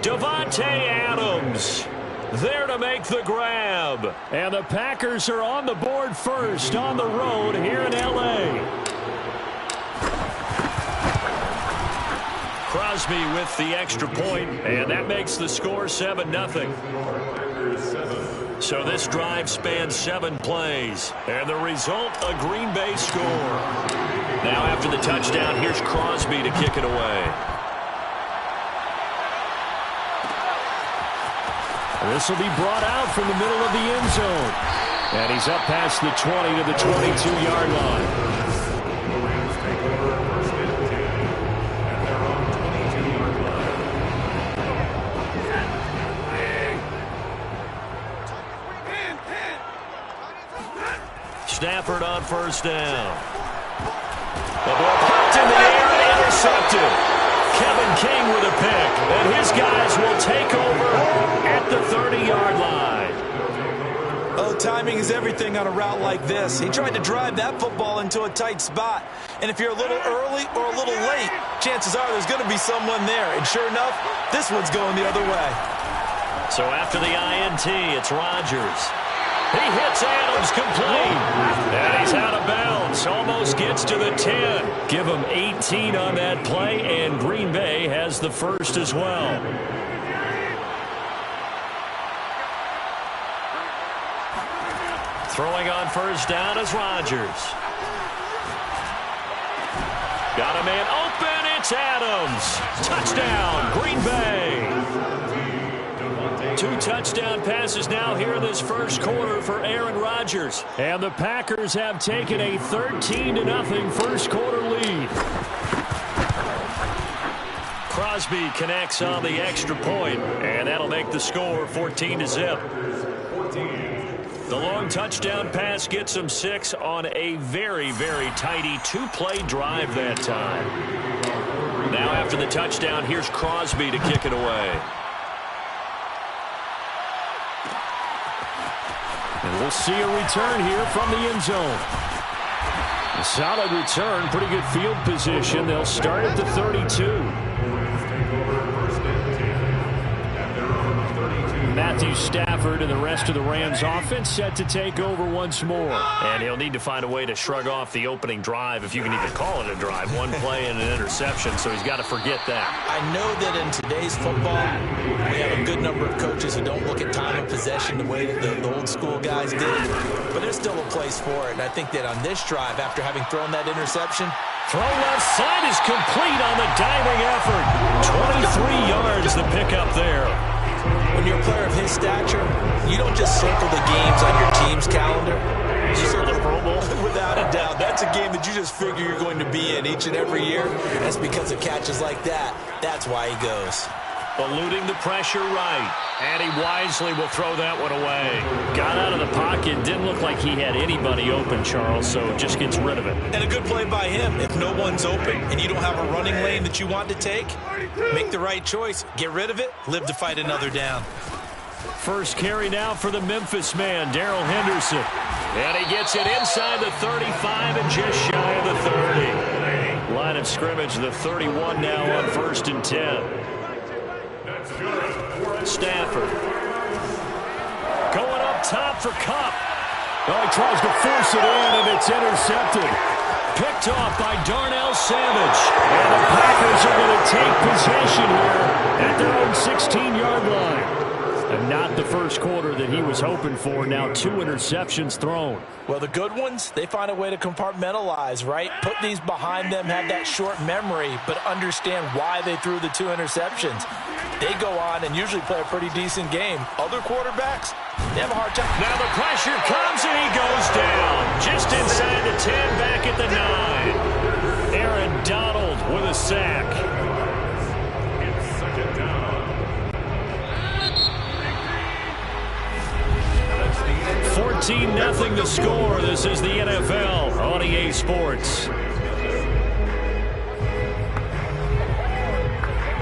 Davante Adams there to make the grab. And the Packers are on the board first on the road here in L.A. Crosby with the extra point, and that makes the score 7-0. So this drive spans 7 plays, and the result, a Green Bay score. Now after the touchdown, here's Crosby to kick it away. This will be brought out from the middle of the end zone. And he's up past the 20 to the 22-yard line. Stafford on first down. The ball popped in the air and intercepted. Kevin King with a pick. And his guys will take over at the 30-yard line. Oh, timing is everything on a route like this. He tried to drive that football into a tight spot. And if you're a little early or a little late, chances are there's going to be someone there. And sure enough, this one's going the other way. So after the INT, it's Rodgers. He hits Adams complete. And he's out of bounds. Almost gets to the 10. Give him 18 on that play, and Green Bay has the first as well. Throwing on first down is Rodgers. Got a man open. It's Adams. Touchdown, Green Bay. 2 touchdown passes now here in this first quarter for Aaron Rodgers. And the Packers have taken a 13-0 first quarter lead. Crosby connects on the extra point, and that'll make the score 14-0. The long touchdown pass gets him 6 on a very, very tidy 2-play drive that time. Now after the touchdown, here's Crosby to kick it away. And we'll see a return here from the end zone. A solid return, pretty good field position. They'll start at the 32. Matthew Stafford and the rest of the Rams offense set to take over once more. And he'll need to find a way to shrug off the opening drive, if you can even call it a drive. 1 play and an interception, so he's got to forget that. I know that in today's football, we have a good number of coaches who don't look at time of possession the way that the old school guys did. But there's still a place for it. And I think that on this drive, after having thrown that interception, throw left side is complete on the diving effort. 23 yards the pickup there. When you're a player of his stature, you don't just circle the games on your team's calendar. You circle the Pro Bowl. Without a doubt. That's a game that you just figure you're going to be in each and every year. That's because of catches like that. That's why he goes. Eluding the pressure right. And he wisely will throw that one away. Got out of the pocket. Didn't look like he had anybody open, Charles, so just gets rid of it. And a good play by him. If no one's open and you don't have a running lane that you want to take, make the right choice. Get rid of it. Live to fight another down. First carry now for the Memphis man, Darrell Henderson. And he gets it inside the 35 and just shy of the 30. Line of scrimmage, the 31 now on 1st and 10. Stafford going up top for Kupp. Oh, he tries to force it in, and it's intercepted. Picked off by Darnell Savage. And the Packers are going to take possession here at their own 16-yard line. And not the first quarter that he was hoping for. Now 2 interceptions thrown. Well, the good ones, they find a way to compartmentalize, right? Put these behind them, have that short memory, but understand why they threw the 2 interceptions. They go on and usually play a pretty decent game. Other quarterbacks, they have a hard time. Now the pressure comes and he goes down. Just inside the 10, back at the 9. Aaron Donald with a sack. 14-0 the score. This is the NFL on EA Sports.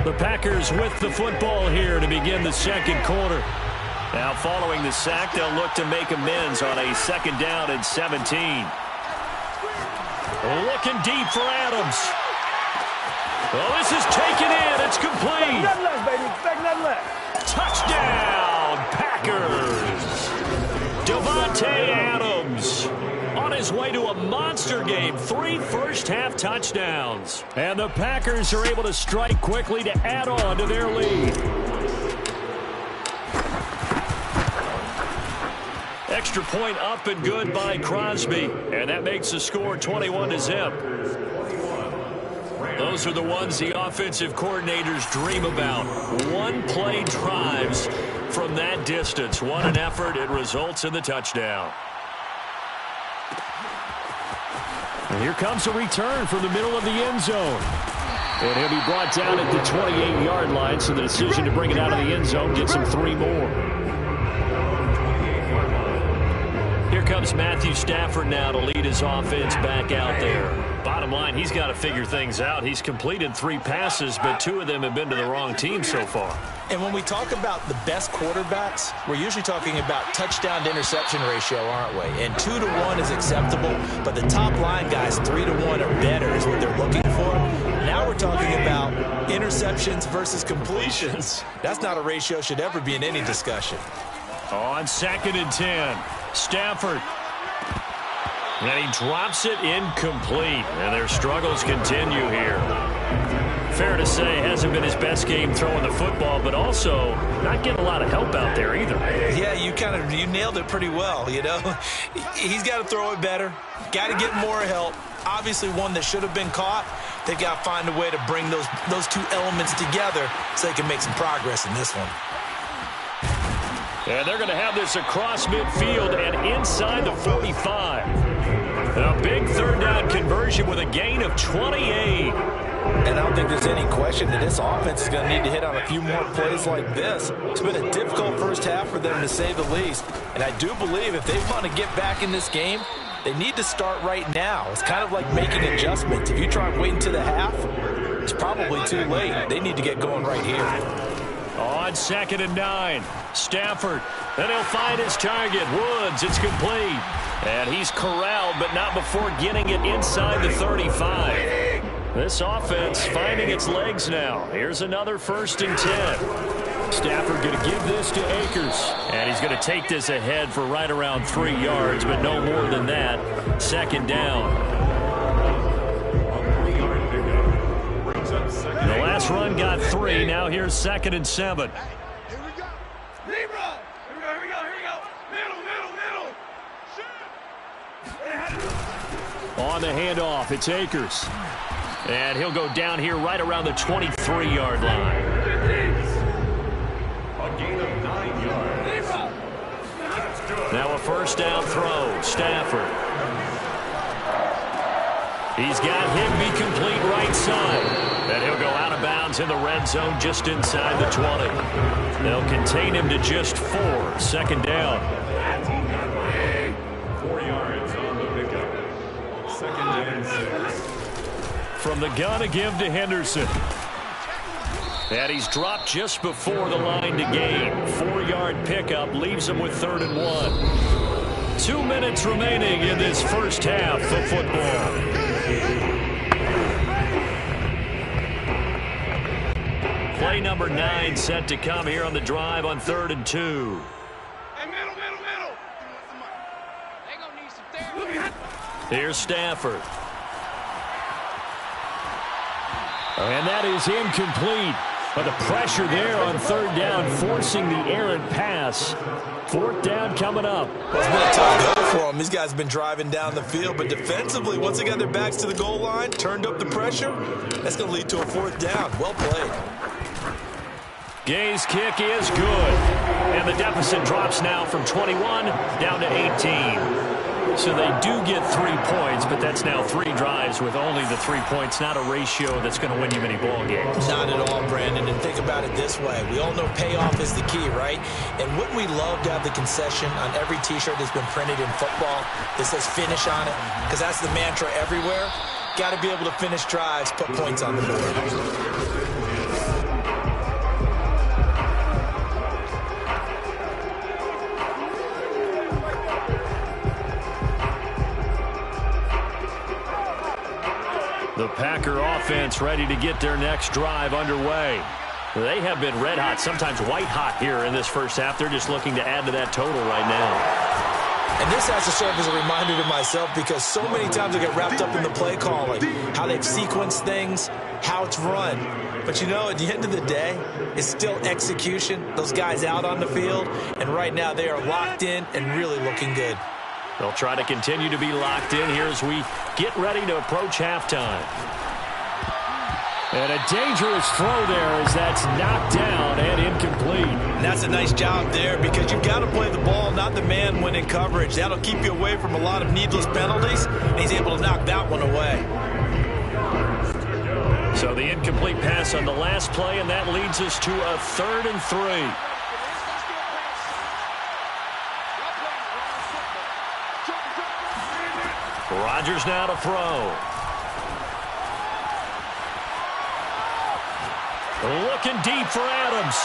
The Packers with the football here to begin the second quarter. Now following the sack, they'll look to make amends on a 2nd down and 17. Looking deep for Adams. Oh, this is taken in. It's complete. Touchdown, Packers. Davante Adams on his way to a monster game. 3 first-half touchdowns. And the Packers are able to strike quickly to add on to their lead. Extra point up and good by Crosby. And that makes the score 21-0. Those are the ones the offensive coordinators dream about. One-play drives from that distance. What an effort. It results in the touchdown. And here comes a return from the middle of the end zone. And he'll be brought down at the 28-yard line, so the decision to bring it out of the end zone gets him 3 more. Here comes Matthew Stafford now to lead his offense back out there. Bottom line, he's got to figure things out. He's completed 3 passes, but 2 of them have been to the wrong team so far. And when we talk about the best quarterbacks, we're usually talking about touchdown to interception ratio, aren't we? And 2 to 1 is acceptable, but the top line guys, 3 to 1 or better is what they're looking for. Now we're talking about interceptions versus completions. That's not a ratio should ever be in any discussion. On 2nd and 10, Stafford. And he drops it incomplete. And their struggles continue here. Fair to say, hasn't been his best game throwing the football, but also not getting a lot of help out there either. Yeah, you nailed it pretty well, you know. He's got to throw it better. Got to get more help. Obviously one that should have been caught. They've got to find a way to bring those 2 elements together so they can make some progress in this one. And they're going to have this across midfield and inside the 45. A big 3rd down conversion with a gain of 28. And I don't think there's any question that this offense is going to need to hit on a few more plays like this. It's been a difficult first half for them, to say the least. And I do believe if they want to get back in this game, they need to start right now. It's kind of like making adjustments. If you try and wait until the half, it's probably too late. They need to get going right here. On 2nd and 9, Stafford. And he'll find his target. Woods, it's complete. And he's corralled, but not before getting it inside the 35. This offense finding its legs now. Here's another 1st and 10. Stafford going to give this to Akers. And he's going to take this ahead for right around 3 yards, but no more than that. 2nd down. The last run got 3. Now here's 2nd and 7. Here we go. Libra. Here we go. Middle. Shoot. On the handoff, it's Akers. And he'll go down here right around the 23-yard line. A gain of 9 yards. Now a 1st down throw. Stafford. He's got him be complete right side. And he'll go out of bounds in the red zone just inside the 20. They'll contain him to just 4. 2nd down. 4 yards on the pickup. 2nd and 6. From the gun to give to Henderson. And he's dropped just before the line to gain. 4-yard pickup leaves him with 3rd and 1. 2 minutes remaining in this first half of football. Play number 9 set to come here on the drive on 3rd and 2. Hey, middle. They gonna need some therapy. Here's Stafford. And that is incomplete. But the pressure there on 3rd down, forcing the errant pass. 4th down coming up. It's been a tough go for them. These guys have been driving down the field, but defensively, once they got their backs to the goal line, turned up the pressure, that's going to lead to a 4th down. Well played. Gay's kick is good. And the deficit drops now from 21 down to 18. So they do get 3 points, but that's now 3 drives with only the 3 points. Not a ratio that's going to win you many ball games. Not at all, Brandon. And think about it this way. We all know payoff is the key, right? And wouldn't we love to have the concession on every T-shirt that's been printed in football that says finish on it? Because that's the mantra everywhere. Got to be able to finish drives, put points on the board. The Packer offense ready to get their next drive underway. They have been red hot, sometimes white hot here in this first half. They're just looking to add to that total right now. And this has to serve as a reminder to myself because so many times I get wrapped up in the play calling, how they've sequenced things, how it's run. But, you know, at the end of the day, it's still execution. Those guys out on the field, and right now they are locked in and really looking good. They'll try to continue to be locked in here as we get ready to approach halftime. And a dangerous throw there as that's knocked down and incomplete. And that's a nice job there because you've got to play the ball, not the man when in coverage. That'll keep you away from a lot of needless penalties, and he's able to knock that one away. So the incomplete pass on the last play, and that leads us to a 3rd and 3. Rodgers now to throw. Looking deep for Adams.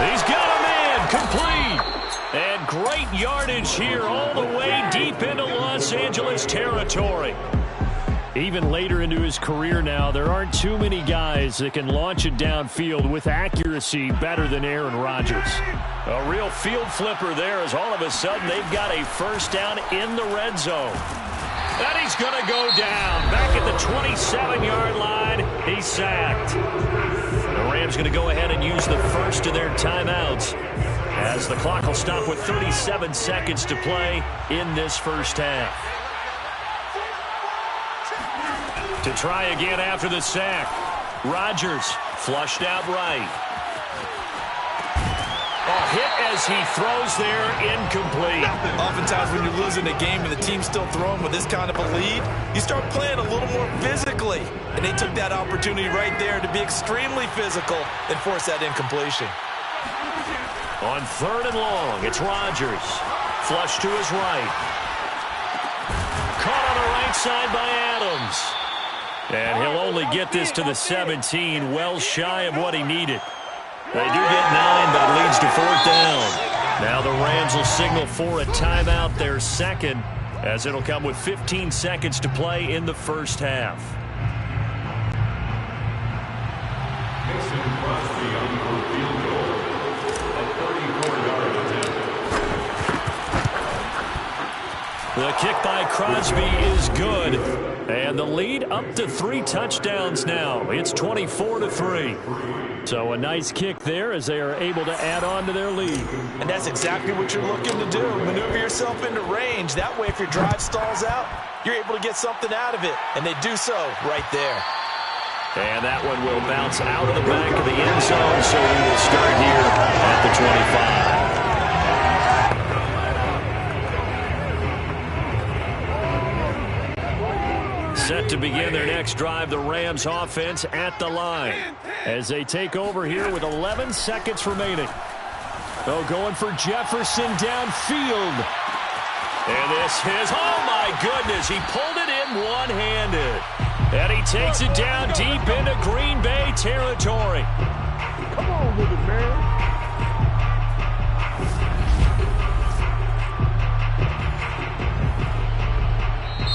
He's got a man, complete. And great yardage here all the way deep into Los Angeles territory. Even later into his career now, there aren't too many guys that can launch it downfield with accuracy better than Aaron Rodgers. A real field flipper there as all of a sudden they've got a first down in the red zone. And he's going to go down. Back at the 27-yard line, he's sacked. The Rams going to go ahead and use the first of their timeouts as the clock will stop with 37 seconds to play in this first half. To try again after the sack. Rodgers flushed out right. A hit as he throws there, incomplete. Oftentimes when you're losing a game and the team's still throwing with this kind of a lead, you start playing a little more physically. And they took that opportunity right there to be extremely physical and force that incompletion. On 3rd and long, it's Rodgers. Flush to his right. Caught on the right side by Adams. And he'll only get this to the 17, well shy of what he needed. They do get 9, but it leads to 4th down. Now the Rams will signal for a timeout, their second, as it'll come with 15 seconds to play in the first half. The kick by Crosby is good. And the lead up to 3 touchdowns now. It's 24-3. So a nice kick there as they are able to add on to their lead. And that's exactly what you're looking to do. Maneuver yourself into range. That way, if your drive stalls out, you're able to get something out of it. And they do so right there. And that one will bounce out of the back of the end zone. So we will start here at the 25. Set to begin their next drive, the Rams offense at the line as they take over here with 11 seconds remaining. Oh, going for Jefferson downfield. And this is, oh my goodness, he pulled it in one-handed. And he takes it down deep into Green Bay territory. Come on with it, man.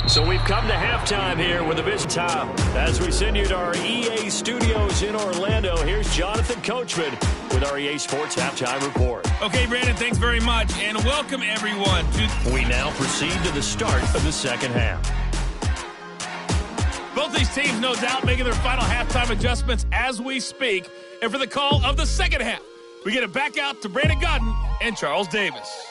So we've come to halftime here with a busy time. As we send you to our EA studios in Orlando, here's Jonathan Coachman with our EA Sports Halftime Report. Okay, Brandon, thanks very much, and welcome everyone to... We now proceed to the start of the second half. Both these teams, no doubt, making their final halftime adjustments as we speak. And for the call of the second half, we get it back out to Brandon Godden and Charles Davis.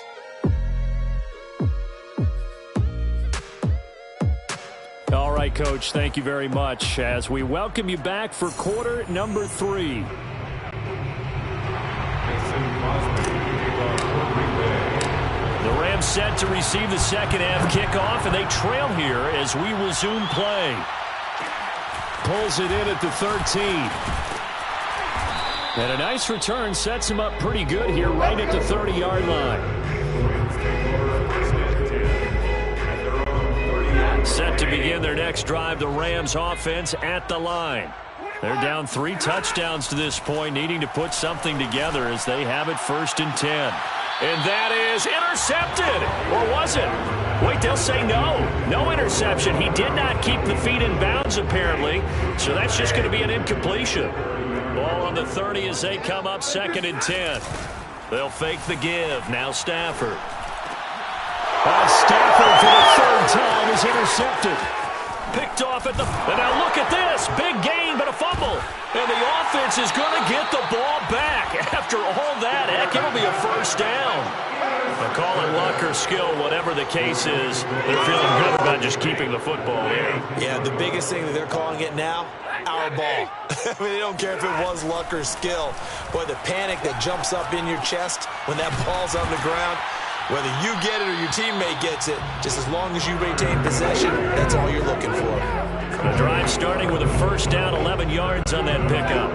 All right, Coach, thank you very much as we welcome you back for quarter number 3. The Rams set to receive the second half kickoff, and they trail here as we resume play. Pulls it in at the 13. And a nice return sets him up pretty good here right at the 30-yard line. Set to begin their next drive, the Rams offense at the line. They're down 3 touchdowns to this point, needing to put something together as they have it 1st and 10. And that is intercepted. Or was it? Wait, they'll say no. No interception. He did not keep the feet in bounds, apparently. So that's just going to be an incompletion. Ball on the 30 as they come up 2nd and 10. They'll fake the give. Now Stafford. Stafford for the third time is intercepted. Picked off at the... And now look at this. Big gain, but a fumble. And the offense is going to get the ball back. After all that, heck, it'll be a first down. But call it luck or skill, whatever the case is, they're feeling good about just keeping the football here. Yeah, the biggest thing that they're calling it now, our ball. I mean, they don't care if it was luck or skill. Boy, the panic that jumps up in your chest when that ball's on the ground, whether you get it or your teammate gets it, just as long as you retain possession, that's all you're looking for. The drive starting with a first down, 11 yards on that pickup.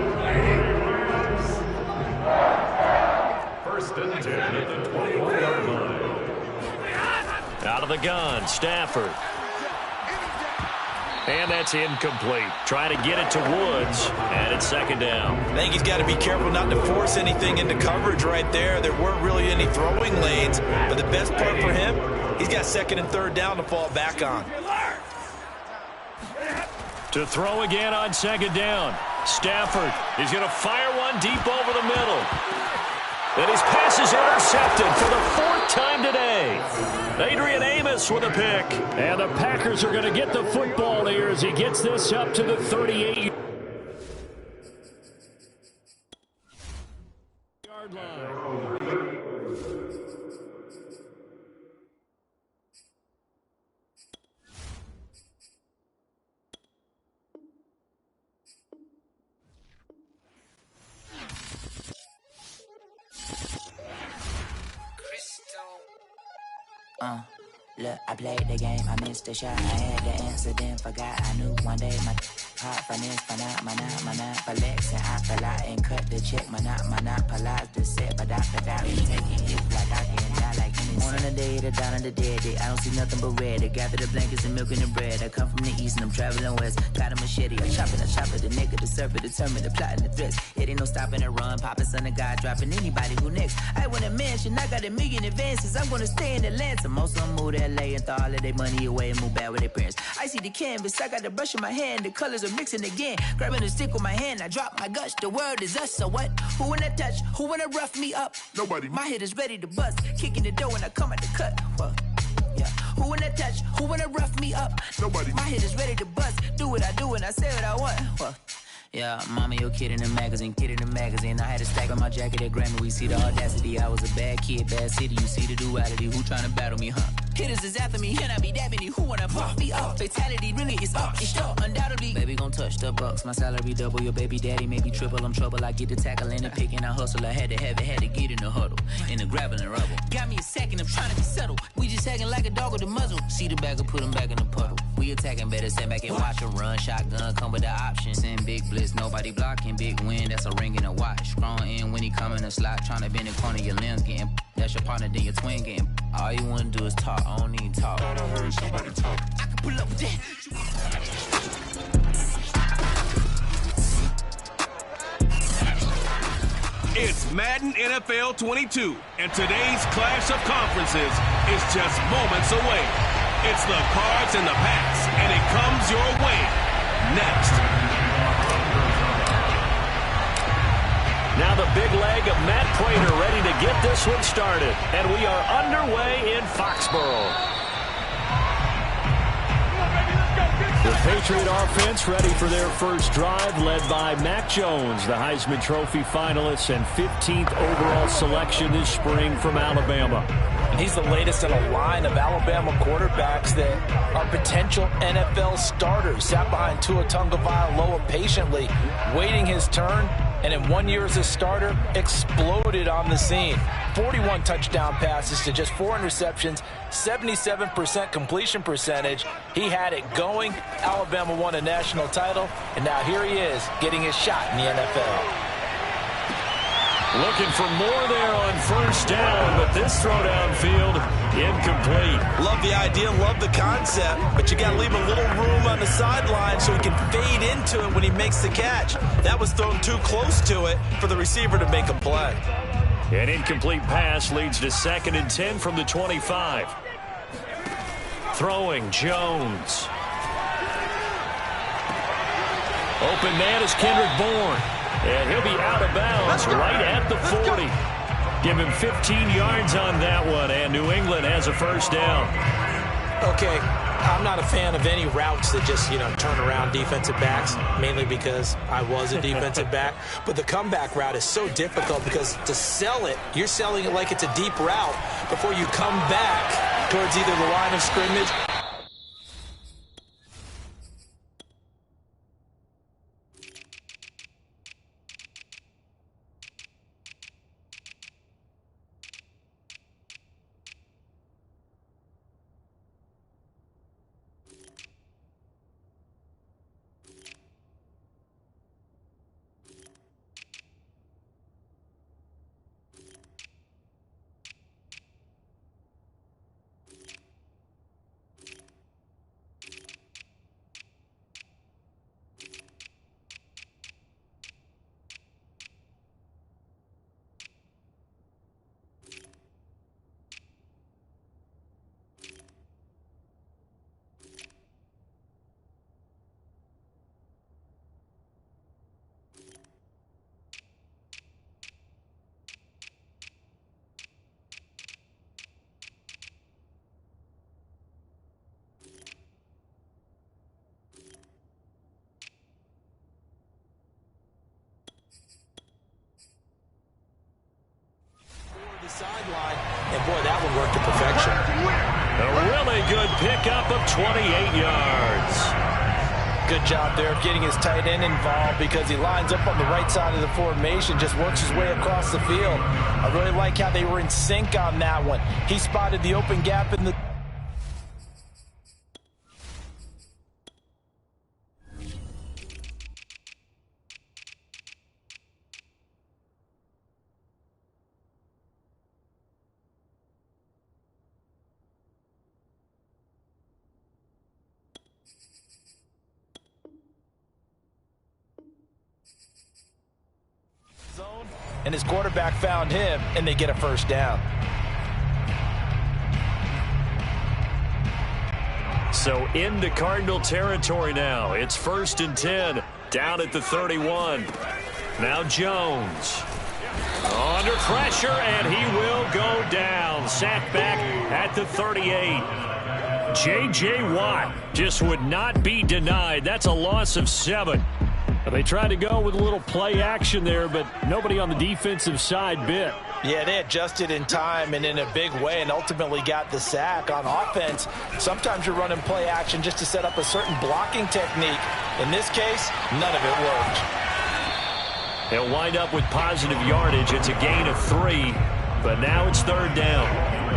First and 10 at the 21-yard line. Out of the gun, Stafford. And that's incomplete. Trying to get it to Woods, and it's second down. I think he's got to be careful not to force anything into coverage right there. There weren't really any throwing lanes, but the best part for him, he's got second and third down to fall back on. To throw again on second down. Stafford is going to fire one deep over the middle. And his pass is intercepted for the fourth time today. Adrian Amos with a pick. And the Packers are going to get the football here as he gets this up to the 38-yard line. Look, I played the game, I missed the shot. I had the answer, then forgot. I knew one day my pop finesse, finite, flex, and I fell out and cut the check. Monopolize the set, but I been taking hits like I can die like any morning of the day, the dawn of the dead day. I don't see nothing but red. I gather the blankets and milk and the bread. I come from the east and I'm traveling west. Got a machete, I chop it, the nigga, the serpent, determined, the plot and the threats. It ain't no stopping and run, popping son of God, dropping anybody who next. I want a mansion, I got a million advances. I'm gonna stay in Atlanta. Most of them move to LA and throw all of their money away and move back with their parents. I see the canvas, I got the brush in my hand, the colors are mixing again. Grabbing the stick with my hand, I drop my guts. The world is us, so what? Who wanna touch? Who wanna rough me up? Nobody. My head is ready to bust, kicking the door when I come at the cut. Well, yeah. Who wanna touch? Who wanna rough me up? Nobody. My head is ready to bust. Do what I do and I say what I want. Well, yeah, mama, your kid in the magazine, I had a stack on my jacket at Grammy. We see the audacity. I was a bad kid, bad city. You see the duality. Who tryna battle me, huh? Hitters is after me, and I be that many. Who wanna fuck me up? Fatality really is up. It's up, undoubtedly. Baby gon' touch the bucks. My salary double. Your baby daddy maybe triple. I'm trouble. I get the tackle and the pick and I hustle. I had to have it, had to get in the huddle. In the gravel and rubble. Got me a second, I'm trying to be subtle. We just acting like a dog with a muzzle. See the bagger, put him back in the puddle. We attacking, better stand back and watch him run. Shotgun, come with the option. Send big blitz, nobody blocking. Big win, that's a ring and a watch. Strong in when he come in the slot. Trying to bend the corner, your limbs getting. That's your partner, then your twin getting. All you wanna do is talk, I don't need talk. I heard somebody talk. I can pull up that. It's Madden NFL 22, and today's clash of conferences is just moments away. It's the cards and the packs, and it comes your way next. Now the big leg of Matt Prater ready to get this one started. And we are underway in Foxborough. The Patriot offense ready for their first drive, led by Mac Jones, the Heisman Trophy finalist and 15th overall selection this spring from Alabama. And he's the latest in a line of Alabama quarterbacks that are potential NFL starters. Sat behind Tua Tagovailoa patiently, waiting his turn, and in 1 year as a starter, exploded on the scene. 41 touchdown passes to just 4 interceptions, 77% completion percentage. He had it going. Alabama won a national title, and now here he is getting his shot in the NFL. Looking for more there on first down, but this throw downfield, incomplete. Love the idea, love the concept, but you got to leave a little room on the sideline so he can fade into it when he makes the catch. That was thrown too close to it for the receiver to make a play. An incomplete pass leads to 2nd and 10 from the 25. Throwing, Jones. Open man is Kendrick Bourne. And he'll be out of bounds right at the 40. Give him 15 yards on that one, and New England has a first down. Okay, I'm not a fan of any routes that just, turn around defensive backs, mainly because I was a defensive back. But the comeback route is so difficult because to sell it, you're selling it like it's a deep route before you come back towards either the line of scrimmage. Sideline, and boy, that one worked to perfection. A really good pickup of 28 yards. Good job there of getting his tight end involved because he lines up on the right side of the formation, just works his way across the field. I really like how they were in sync on that one. He spotted the open gap in the zone, and his quarterback found him, and they get a first down. So into Cardinal territory now. It's 1st and 10, down at the 31. Now Jones. Under pressure, and he will go down. Sacked back at the 38. J.J. Watt just would not be denied. That's a loss of 7. They tried to go with a little play action there, but nobody on the defensive side bit. Yeah, they adjusted in time and in a big way and ultimately got the sack. On offense, sometimes you're running play action just to set up a certain blocking technique. In this case, none of it worked. They'll wind up with positive yardage. It's a gain of 3, but now it's 3rd down.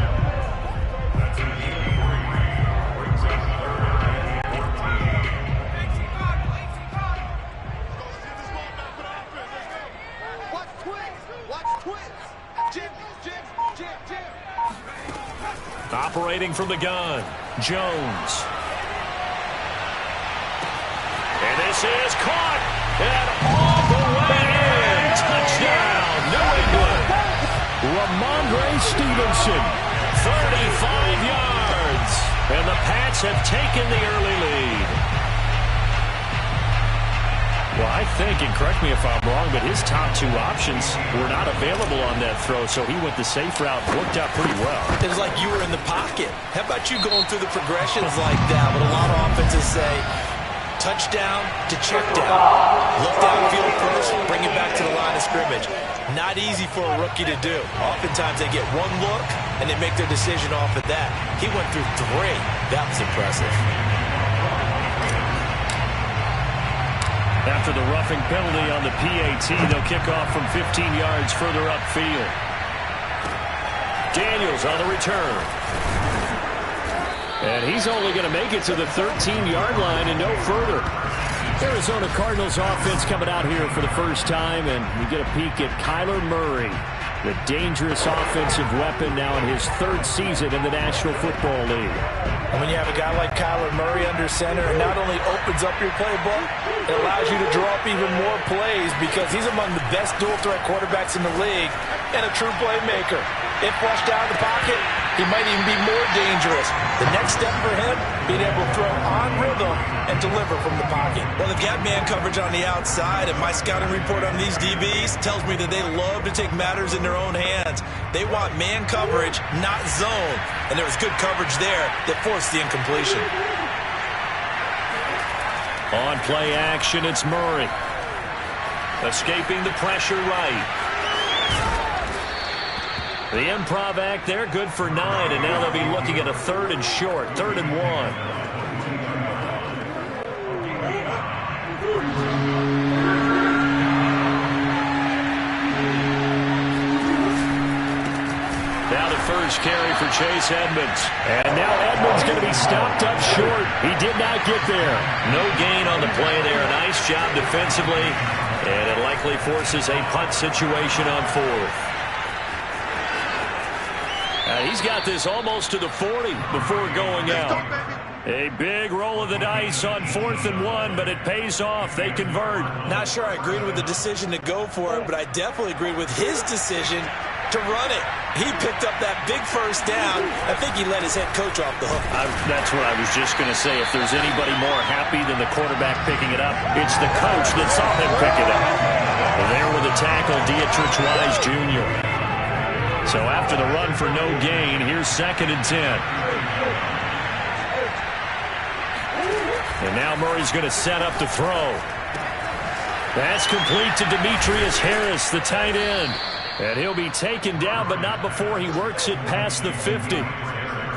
Operating from the gun, Jones. And this is caught and all the way in. Touchdown, New England. Ramondre Stevenson, 35 yards. And the Pats have taken the early lead. Well, I think, and correct me if I'm wrong, but his top 2 options were not available on that throw, so he went the safe route. Worked out pretty well. It was like you were in the pocket. How about you going through the progressions like that? But a lot of offenses say touchdown to check down. Look downfield first, bring it back to the line of scrimmage. Not easy for a rookie to do. Oftentimes they get one look, and they make their decision off of that. He went through 3. That was impressive. After the roughing penalty on the PAT, they'll kick off from 15 yards further upfield. Daniels on the return. And he's only going to make it to the 13-yard line and no further. Arizona Cardinals offense coming out here for the first time, and we get a peek at Kyler Murray, the dangerous offensive weapon now in his 3rd season in the National Football League. And when you have a guy like Kyler Murray under center, it not only opens up your playbook, it allows you to draw up even more plays because he's among the best dual-threat quarterbacks in the league and a true playmaker. If flushed out of the pocket, he might even be more dangerous. The next step for him, being able to throw on rhythm and deliver from the pocket. Well, they've got man coverage on the outside, and my scouting report on these DBs tells me that they love to take matters in their own hands. They want man coverage, not zone. And there was good coverage there that forced the incompletion. On play action, it's Murray. Escaping the pressure right. The improv act there, good for 9, and now they'll be looking at a 3rd and short, 3rd and 1. Now the first carry for Chase Edmonds. And now Edmonds going to be stopped up short. He did not get there. No gain on the play there. Nice job defensively. And it likely forces a punt situation on 4th. He's got this almost to the 40 before going out. A big roll of the dice on 4th and 1, but it pays off. They convert. Not sure I agreed with the decision to go for it, but I definitely agreed with his decision to run it. He picked up that big first down. I think he let his head coach off the hook. That's what I was just going to say. If there's anybody more happy than the quarterback picking it up, it's the coach that saw him pick it up. There with the tackle, Dietrich Wise Jr. So after the run for no gain, here's 2nd and 10. And now Murray's going to set up to throw. That's complete to Demetrius Harris, the tight end. And he'll be taken down, but not before he works it past the 50.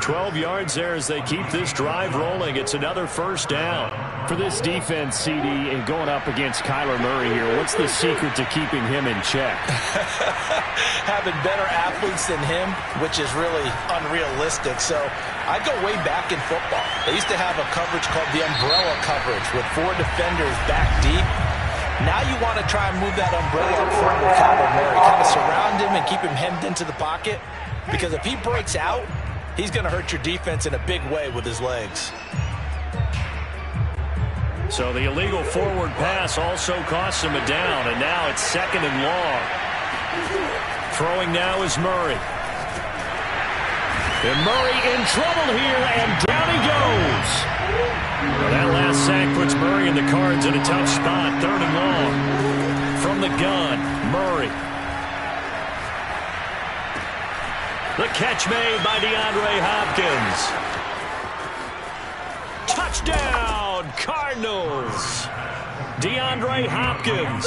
12 yards there as they keep this drive rolling. It's another first down. For this defense, CD, and going up against Kyler Murray here, what's the secret to keeping him in check? Having better athletes than him, which is really unrealistic. So I go way back in football. They used to have a coverage called the umbrella coverage with 4 defenders back deep. Now you want to try and move that umbrella up front with Kyler Murray. Kind of surround him and keep him hemmed into the pocket. Because if he breaks out, he's going to hurt your defense in a big way with his legs. So the illegal forward pass also costs him a down, and now it's 2nd and long. Throwing now is Murray. And Murray in trouble here, and down he goes. Well, that last sack puts Murray in the cards in a tough spot. 3rd and long. From the gun, Murray. The catch made by DeAndre Hopkins. Touchdown, Cardinals. DeAndre Hopkins,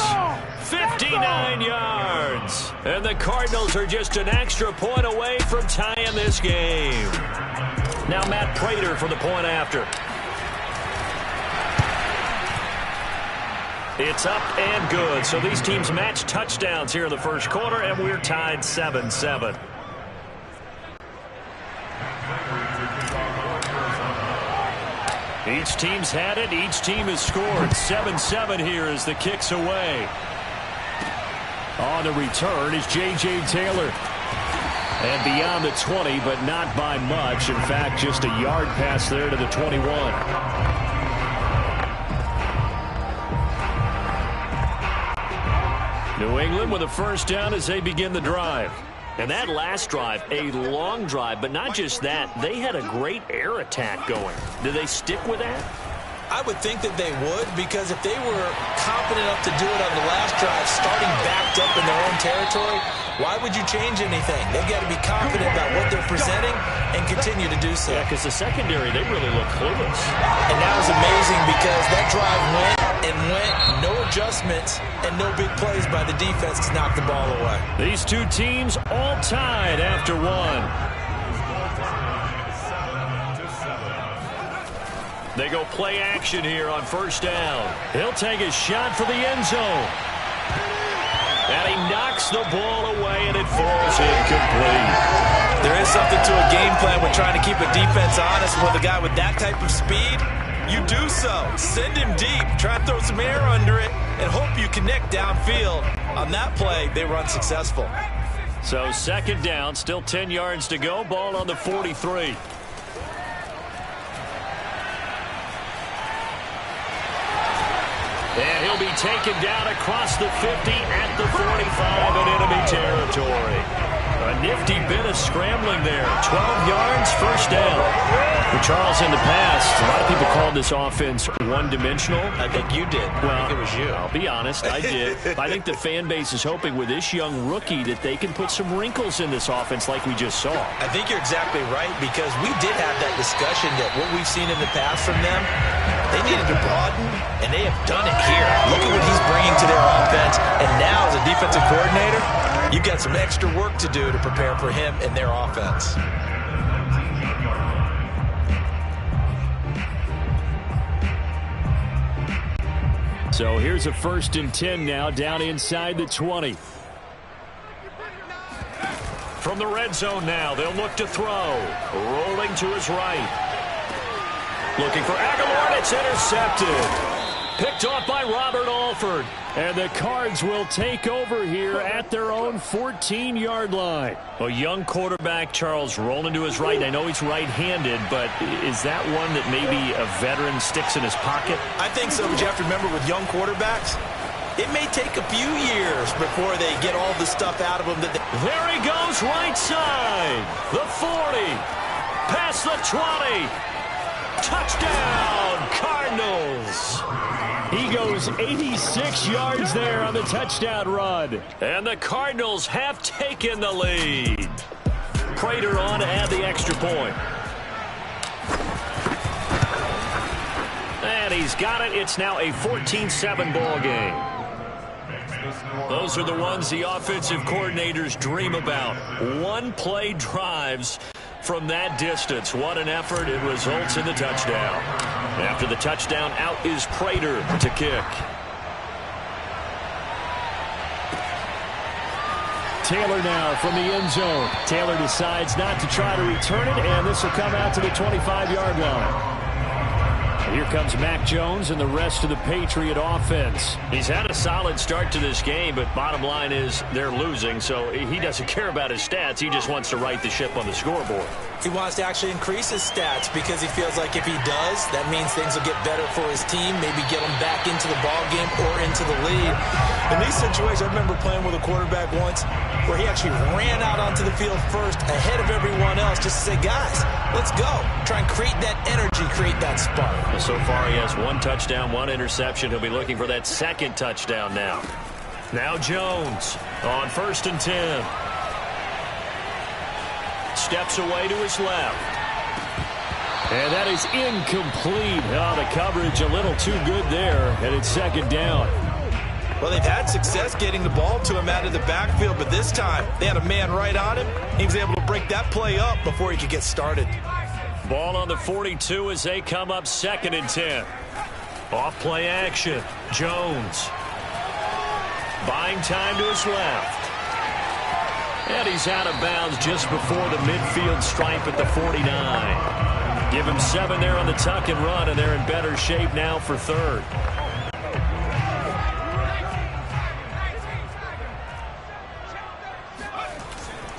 59 yards. And the Cardinals are just an extra point away from tying this game. Now Matt Prater for the point after. It's up and good. So these teams match touchdowns here in the first quarter, and we're tied 7-7. Each team's had it. Each team has scored. 7-7 here as the kick's away. On the return is J.J. Taylor. And beyond the 20, but not by much. In fact, just a yard pass there to the 21. New England with a first down as they begin the drive. And that last drive, a long drive, but not just that. They had a great air attack going. Do they stick with that? I would think that they would, because if they were confident enough to do it on the last drive, starting backed up in their own territory, why would you change anything? They've got to be confident about what they're presenting and continue to do so. Yeah, because the secondary, they really look clueless. And that was amazing because that drive went and went, no adjustments, and no big plays by the defense to knock the ball away. These two teams all tied after one. They go play action here on first down. He'll take a shot for the end zone. And he knocks the ball away, and it falls incomplete. There is something to a game plan when trying to keep a defense honest with a guy with that type of speed. You do so. Send him deep. Try and throw some air under it and hope you connect downfield. On that play, they were unsuccessful. So second down, still 10 yards to go. Ball on the 43. And he'll be taken down across the 50 at the 45 in enemy territory. A nifty bit of scrambling there. 12 yards, first down. For Charles in the past, a lot of people called this offense one-dimensional. I think you did. Well, I think it was you. I'll be honest, I did. I think the fan base is hoping with this young rookie that they can put some wrinkles in this offense like we just saw. I think you're exactly right, because we did have that discussion that what we've seen in the past from them, they needed to broaden, and they have done it here. Look at what he's bringing to their offense, and now as a defensive coordinator, you've got some extra work to do to prepare for him and their offense. So here's a 1st and 10 now, down inside the 20. From the red zone now, they'll look to throw. Rolling to his right. Looking for Aguilar, and it's intercepted. Picked off by Robert Alford. And the Cards will take over here at their own 14-yard line. A young quarterback, Charles, rolling to his right. I know he's right-handed, but is that one that maybe a veteran sticks in his pocket? I think so, but you have to remember with young quarterbacks, it may take a few years before they get all the stuff out of them. There he goes, right side. The 40. Past the 20. Touchdown, Cardinals. He goes 86 yards there on the touchdown run. And the Cardinals have taken the lead. Prater on to add the extra point. And he's got it. It's now a 14-7 ball game. Those are the ones the offensive coordinators dream about. One-play drives from that distance. What an effort. It results in the touchdown. After the touchdown, out is Prater to kick. Taylor now from the end zone. Taylor decides not to try to return it, and this will come out to the 25-yard line. Here comes Mac Jones and the rest of the Patriot offense. He's had a solid start to this game, but bottom line is they're losing, so he doesn't care about his stats. He just wants to right the ship on the scoreboard. He wants to actually increase his stats because he feels like if he does, that means things will get better for his team, maybe get him back into the ball game or into the lead. In these situations, I remember playing with a quarterback once where he actually ran out onto the field first ahead of everyone else just to say, guys, let's go. Try and create that energy, create that spark. So far, he has 1 touchdown, 1 interception. He'll be looking for that 2nd touchdown now. Now Jones on 1st and 10. Steps away to his left. And that is incomplete. Oh, the coverage a little too good there, and it's 2nd down. Well, they've had success getting the ball to him out of the backfield, but this time they had a man right on him. He was able to break that play up before he could get started. Ball on the 42 as they come up 2nd and 10. Off play action. Jones. Buying time to his left. And he's out of bounds just before the midfield stripe at the 49. Give him 7 there on the tuck and run, and they're in better shape now for 3rd.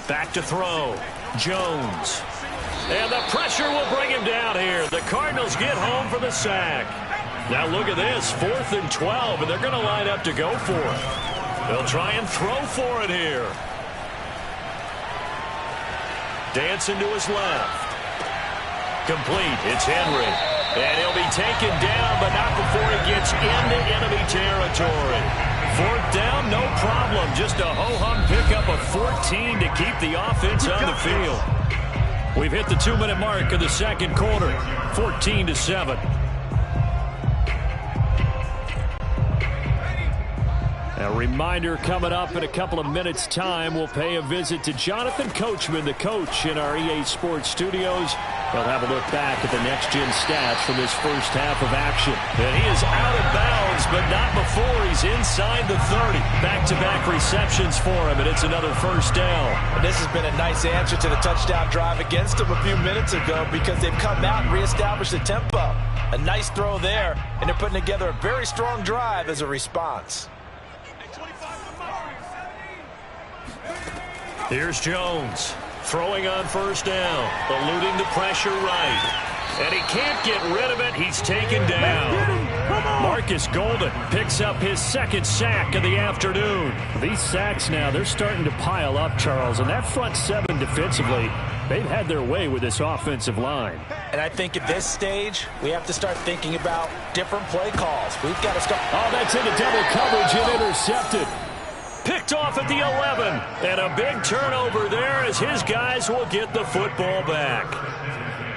Back to throw. Jones. And the pressure will bring him down here. The Cardinals get home for the sack. Now look at this. 4th and 12, and they're going to line up to go for it. They'll try and throw for it here. Dancing to his left. Complete. It's Henry. And he'll be taken down, but not before he gets into enemy territory. 4th down, no problem. Just a ho-hum pickup of 14 to keep the offense on the field. We've hit the 2-minute mark of the 2nd quarter. 14-7. A reminder coming up in a couple of minutes' time. We'll pay a visit to Jonathan Coachman, the coach in our EA Sports studios. He'll have a look back at the next-gen stats from this first half of action. And he is out of bounds, but not before he's inside the 30. Back-to-back receptions for him, and it's another 1st down. And this has been a nice answer to the touchdown drive against him a few minutes ago because they've come out and reestablished the tempo. A nice throw there, and they're putting together a very strong drive as a response. Here's Jones, throwing on 1st down, eluding the pressure right. And he can't get rid of it. He's taken down. Marcus Golden picks up his second sack of the afternoon. These sacks now, they're starting to pile up, Charles, and that front seven defensively, they've had their way with this offensive line. And I think at this stage, we have to start thinking about different play calls. We've got to start. Oh, that's into double coverage and intercepted. Picked off at the 11. And a big turnover there as his guys will get the football back.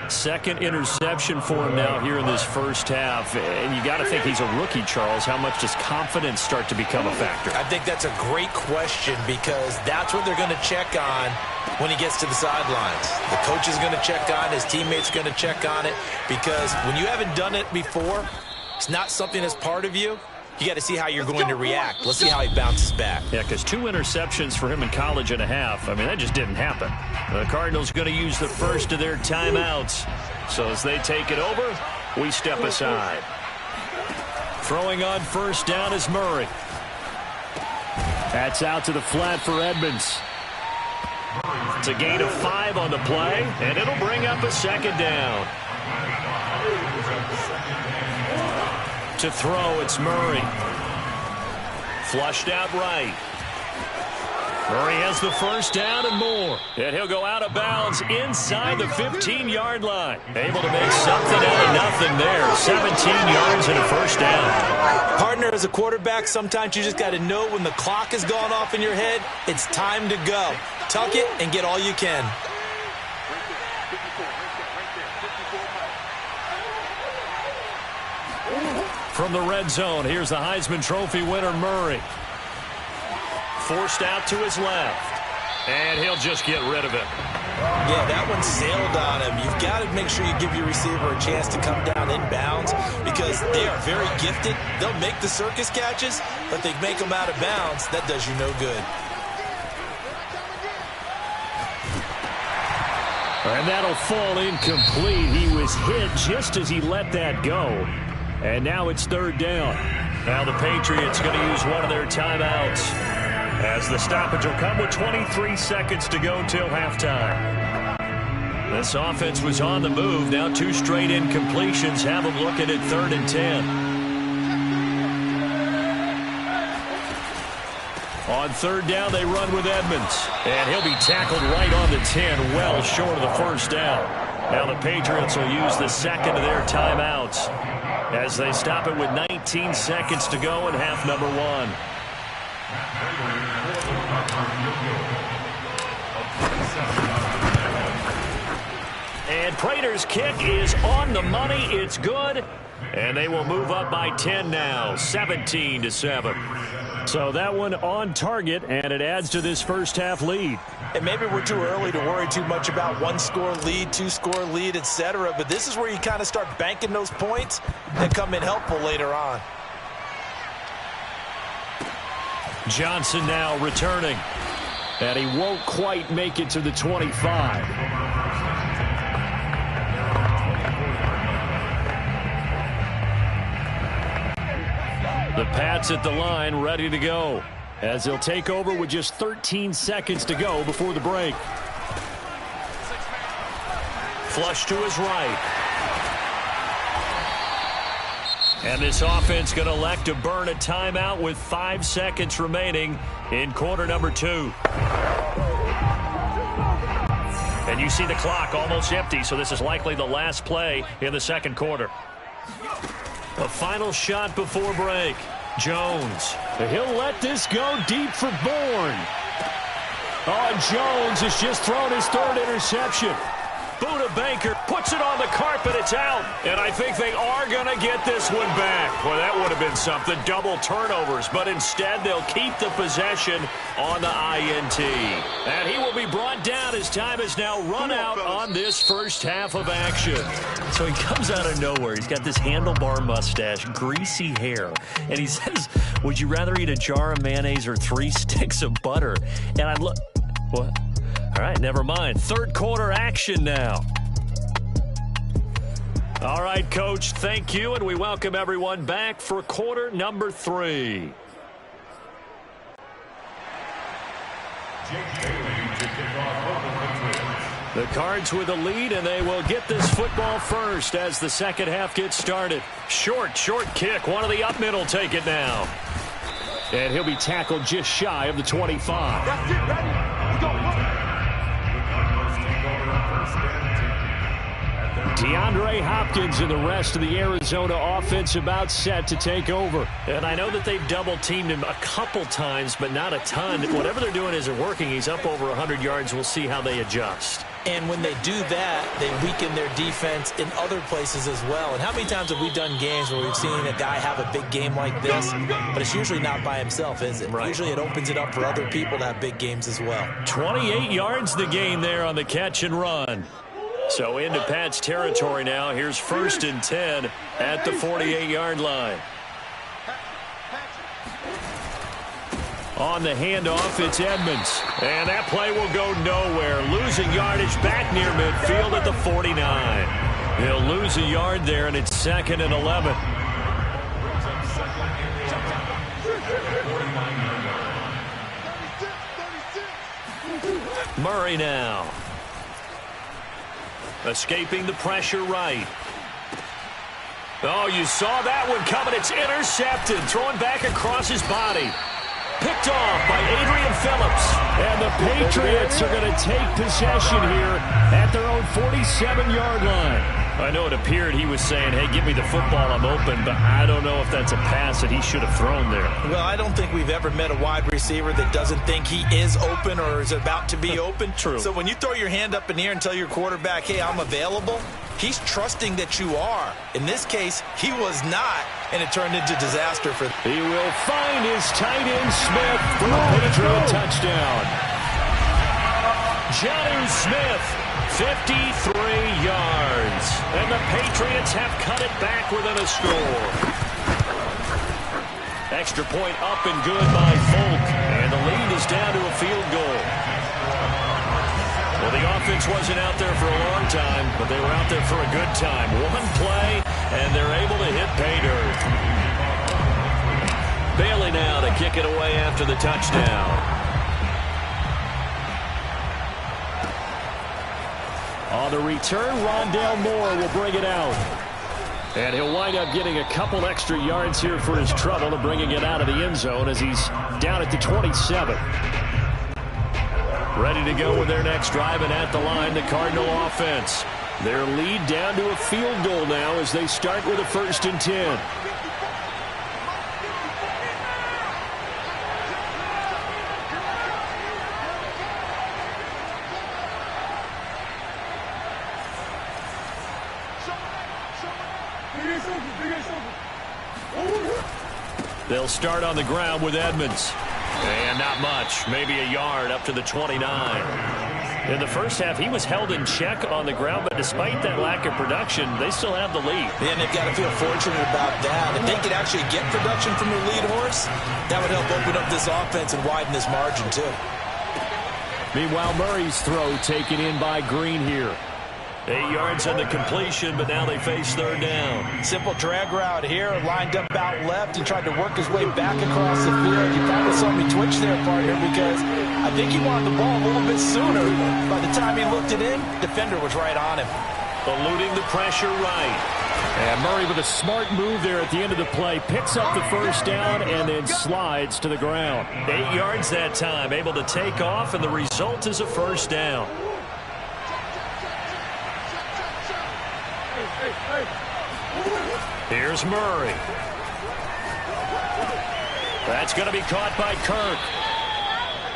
Second interception for him now here in this first half. And you got to think he's a rookie, Charles. How much does confidence start to become a factor? I think that's a great question because that's what they're going to check on when he gets to the sidelines. The coach is going to check on it. His teammates are going to check on it because when you haven't done it before, it's not something that's part of you. You got to see how you're going to react. Let's see how he bounces back. Yeah, because 2 interceptions for him in college and a half. I mean, that just didn't happen. The Cardinals going to use the first of their timeouts. So as they take it over, we step aside. Throwing on first down is Murray. That's out to the flat for Edmonds. It's a gain of 5 on the play, and it'll bring up a second down. To throw, it's Murray. Flushed out right. Murray has the first down and more. And he'll go out of bounds inside the 15-yard line. Able to make something out of nothing there. 17 yards and a first down. Partner, as a quarterback, sometimes you just got to know when the clock has gone off in your head, it's time to go. Tuck it and get all you can. From the red zone, here's the Heisman Trophy winner, Murray. Forced out to his left. And he'll just get rid of it. Yeah, that one sailed on him. You've got to make sure you give your receiver a chance to come down inbounds because they are very gifted. They'll make the circus catches, but they make them out of bounds. That does you no good. And that'll fall incomplete. He was hit just as he let that go. And now it's third down. Now the Patriots going to use one of their timeouts as the stoppage will come with 23 seconds to go till halftime. This offense was on the move. Now 2 straight incompletions have them looking at 3rd and 10. On 3rd down, they run with Edmonds. And he'll be tackled right on the 10, well short of the first down. Now the Patriots will use the second of their timeouts as they stop it with 19 seconds to go in half number 1. And Prater's kick is on the money. It's good. And they will move up by 10 now, 17-7. So that one on target, and it adds to this first half lead. And maybe we're too early to worry too much about 1-score lead, 2-score lead, etc. But this is where you kind of start banking those points that come in helpful later on. Johnson now returning. And he won't quite make it to the 25. The Pats at the line ready to go as they'll take over with just 13 seconds to go before the break. Flush to his right. And this offense going to elect to burn a timeout with 5 seconds remaining in quarter number 2. And you see the clock almost empty, so this is likely the last play in the second quarter. A final shot before break. Jones. He'll let this go deep for Bourne. Oh, Jones has just thrown his 3rd interception. Buda Baker puts it on the carpet. It's out. And I think they are going to get this one back. Well, that would have been something. Double turnovers. But instead, they'll keep the possession on the INT. And he will be brought down as time has now run out on this first half of action. So he comes out of nowhere. He's got this handlebar mustache, greasy hair. And he says, would you rather eat a jar of mayonnaise or 3 sticks of butter? And I look, what? All right, never mind. Third quarter action now. All right, Coach, thank you, and we welcome everyone back for quarter number 3. The Cards with a lead, and they will get this football first as the second half gets started. Short kick. One of the up middle take it now. And he'll be tackled just shy of the 25. That's it, ready? We go. DeAndre Hopkins and the rest of the Arizona offense about set to take over. And I know that they've double-teamed him a couple times, but not a ton. Whatever they're doing isn't working. He's up over 100 yards. We'll see how they adjust. And when they do that, they weaken their defense in other places as well. And how many times have we done games where we've seen a guy have a big game like this, but it's usually not by himself, is it? Right. Usually it opens it up for other people to have big games as well. 28 yards the gain there on the catch and run. So into Pat's territory now. Here's 1st and 10 at the 48-yard line. On the handoff, it's Edmonds. And that play will go nowhere. Losing yardage back near midfield at the 49. He'll lose a yard there, and it's 2nd and 11. Murray now. Escaping the pressure right. Oh, you saw that one coming. It's intercepted. Throwing back across his body. Picked off by Adrian Phillips. And the Patriots are going to take possession here at their own 47-yard line. I know it appeared he was saying, hey, give me the football, I'm open, but I don't know if that's a pass that he should have thrown there. Well, I don't think we've ever met a wide receiver that doesn't think he is open or is about to be open. True. So when you throw your hand up in the air and tell your quarterback, hey, I'm available, he's trusting that you are. In this case, he was not, and it turned into disaster for them. He will find his tight end Smith for a Patriot touchdown. Jonnu Smith, 53 yards. And the Patriots have cut it back within a score. Extra point up and good by Folk. And the lead is down to a field goal. Well, the offense wasn't out there for a long time, but they were out there for a good time. One play, and they're able to hit pay dirt. Bailey now to kick it away after the touchdown. On the return, Rondale Moore will bring it out. And he'll wind up getting a couple extra yards here for his trouble to bringing it out of the end zone as he's down at the 27. Ready to go with their next drive, and at the line, the Cardinal offense. Their lead down to a field goal now as they start with a 1st and 10. They'll start on the ground with Edmonds. And not much, maybe a yard up to the 29. In the first half, he was held in check on the ground, but despite that lack of production, they still have the lead. And they've got to feel fortunate about that. If they could actually get production from their lead horse, that would help open up this offense and widen this margin, too. Meanwhile, Murray's throw taken in by Green here. 8 yards on the completion, but now they face 3rd down. Simple drag route here, lined up out left. He tried to work his way back across the field. You probably saw me twitch there, partner, because I think he wanted the ball a little bit sooner. By the time he looked it in, defender was right on him. Eluding the pressure right. And Murray with a smart move there at the end of the play. Picks up the 1st down and then slides to the ground. 8 yards that time, able to take off, and the result is a 1st down. Here's Murray. That's going to be caught by Kirk.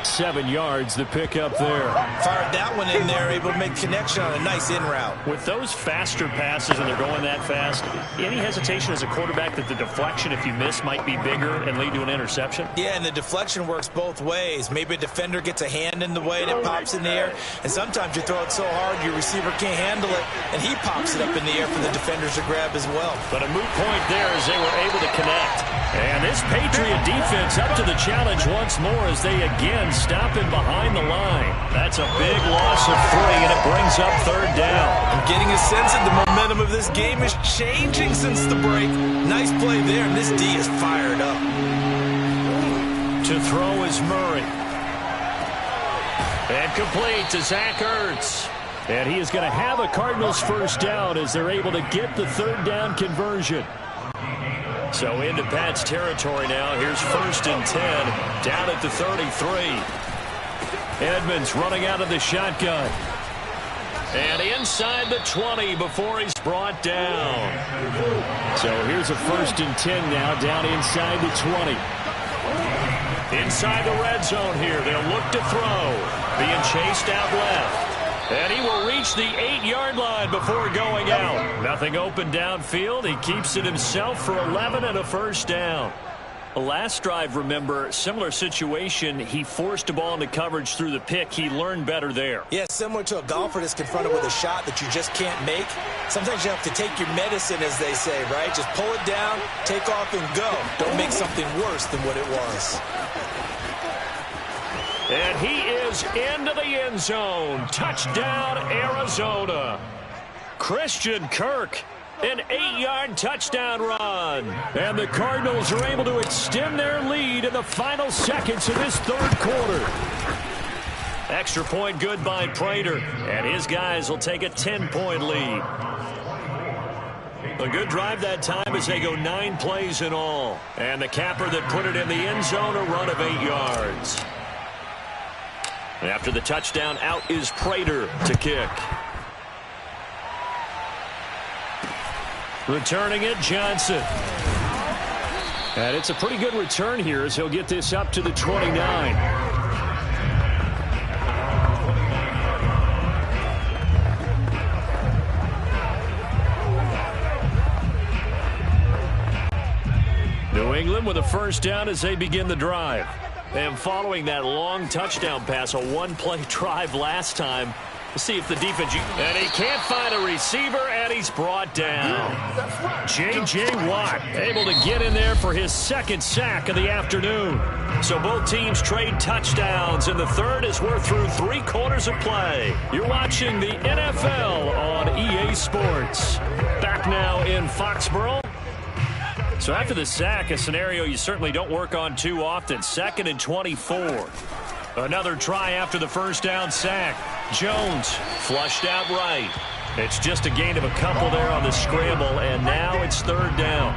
7 yards, the pickup there. Fired that one in there, able to make connection on a nice in route. With those faster passes and they're going that fast, any hesitation as a quarterback that the deflection, if you miss, might be bigger and lead to an interception? Yeah, and the deflection works both ways. Maybe a defender gets a hand in the way and it pops in the air, and sometimes you throw it so hard your receiver can't handle it, and he pops it up in the air for the defenders to grab as well. But a moot point there as they were able to connect. And this Patriot defense up to the challenge once more as they again stop him behind the line. That's a big loss of 3, and it brings up 3rd down. I'm getting a sense that the momentum of this game is changing since the break. Nice play there, and this D is fired up. To throw is Murray. And complete to Zach Ertz. And he is going to have a Cardinals first down as they're able to get the third down conversion. So into Pat's territory now. Here's 1st and 10 down at the 33. Edmonds running out of the shotgun. And inside the 20 before he's brought down. So here's a 1st and 10 now down inside the 20. Inside the red zone here. They'll look to throw. Being chased out left. And he will reach the 8-yard line before going out. Nothing open downfield. He keeps it himself for 11 and a first down. The last drive, remember, similar situation. He forced a ball into coverage through the pick. He learned better there. Yeah, similar to a golfer that's confronted with a shot that you just can't make. Sometimes you have to take your medicine, as they say, right? Just pull it down, take off, and go. Don't make something worse than what it was. And he is into the end zone. Touchdown, Arizona. Christian Kirk, an 8-yard touchdown run. And the Cardinals are able to extend their lead in the final seconds of this third quarter. Extra point good by Prater. And his guys will take a 10-point lead. A good drive that time as they go 9 plays in all. And the capper that put it in the end zone, a run of 8 yards. After the touchdown, out is Prater to kick. Returning it, Johnson. And it's a pretty good return here as he'll get this up to the 29. New England with a first down as they begin the drive. And following that long touchdown pass, a one-play drive last time. Let's see if the defense... And he can't find a receiver, and he's brought down. J.J. Watt able to get in there for his second sack of the afternoon. So both teams trade touchdowns, and the third as we're through 3 quarters of play. You're watching the NFL on EA Sports. Back now in Foxborough. So after the sack, a scenario you certainly don't work on too often. 2nd and 24. Another try after the first down sack. Jones flushed out right. It's just a gain of a couple there on the scramble, and now it's 3rd down.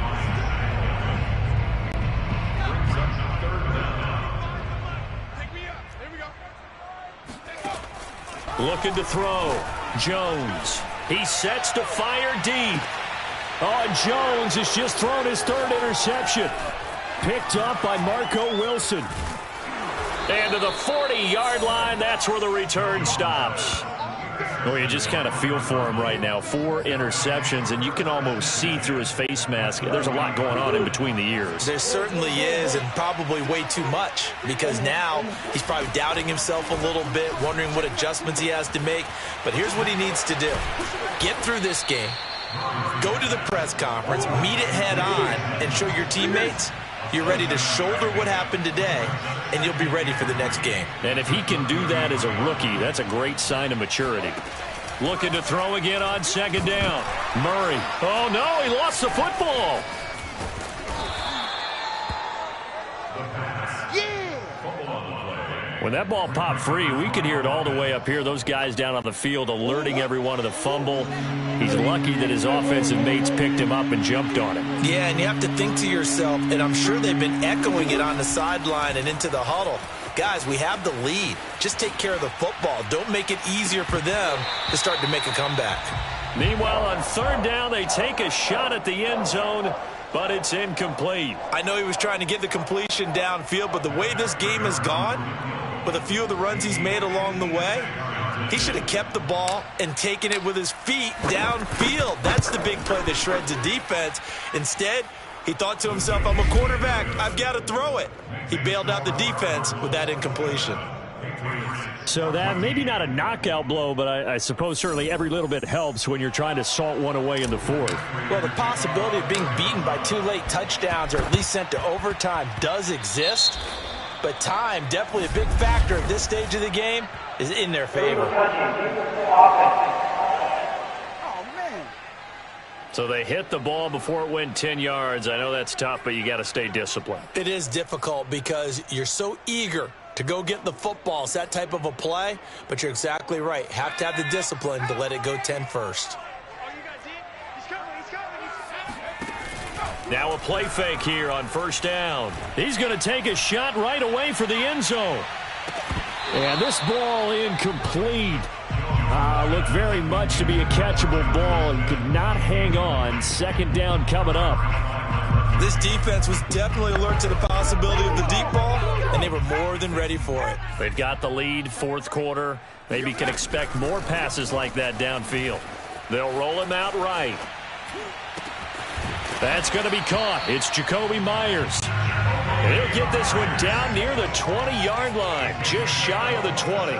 Looking to throw. Jones. He sets to fire deep. Oh, and Jones has just thrown his 3rd interception. Picked up by Marco Wilson. And to the 40-yard line, that's where the return stops. Well, you just kind of feel for him right now. 4 interceptions, and you can almost see through his face mask. There's a lot going on in between the ears. There certainly is, and probably way too much, because now he's probably doubting himself a little bit, wondering what adjustments he has to make. But here's what he needs to do. Get through this game. Go to the press conference, meet it head on, and show your teammates you're ready to shoulder what happened today, and you'll be ready for the next game. And if he can do that as a rookie, that's a great sign of maturity. Looking to throw again on 2nd down. Murray. Oh, no, he lost the football. When that ball popped free, we could hear it all the way up here. Those guys down on the field alerting everyone of the fumble. He's lucky that his offensive mates picked him up and jumped on him. Yeah, and you have to think to yourself, and I'm sure they've been echoing it on the sideline and into the huddle. Guys, we have the lead. Just take care of the football. Don't make it easier for them to start to make a comeback. Meanwhile, on 3rd down, they take a shot at the end zone, but it's incomplete. I know he was trying to get the completion downfield, but the way this game has gone, with a few of the runs he's made along the way, he should have kept the ball and taken it with his feet downfield. That's the big play that shreds the defense. Instead, he thought to himself, I'm a quarterback. I've got to throw it. He bailed out the defense with that incompletion. So that maybe not a knockout blow, but I suppose certainly every little bit helps when you're trying to salt one away in the 4th. Well, the possibility of being beaten by 2 late touchdowns or at least sent to overtime does exist. But time, definitely a big factor at this stage of the game, is in their favor. So they hit the ball before it went 10 yards. I know that's tough, but you got to stay disciplined. It is difficult because you're so eager to go get the football. It's that type of a play, but you're exactly right. Have to have the discipline to let it go 10 first. Now a play fake here on first down. He's going to take a shot right away for the end zone. And this ball incomplete. Looked very much to be a catchable ball and could not hang on. Second down coming up. This defense was definitely alert to the possibility of the deep ball, and they were more than ready for it. They've got the lead, fourth quarter. Maybe can expect more passes like that downfield. They'll roll him out right. That's going to be caught. It's Jacoby Myers. And he'll get this one down near the 20-yard line, just shy of the 20.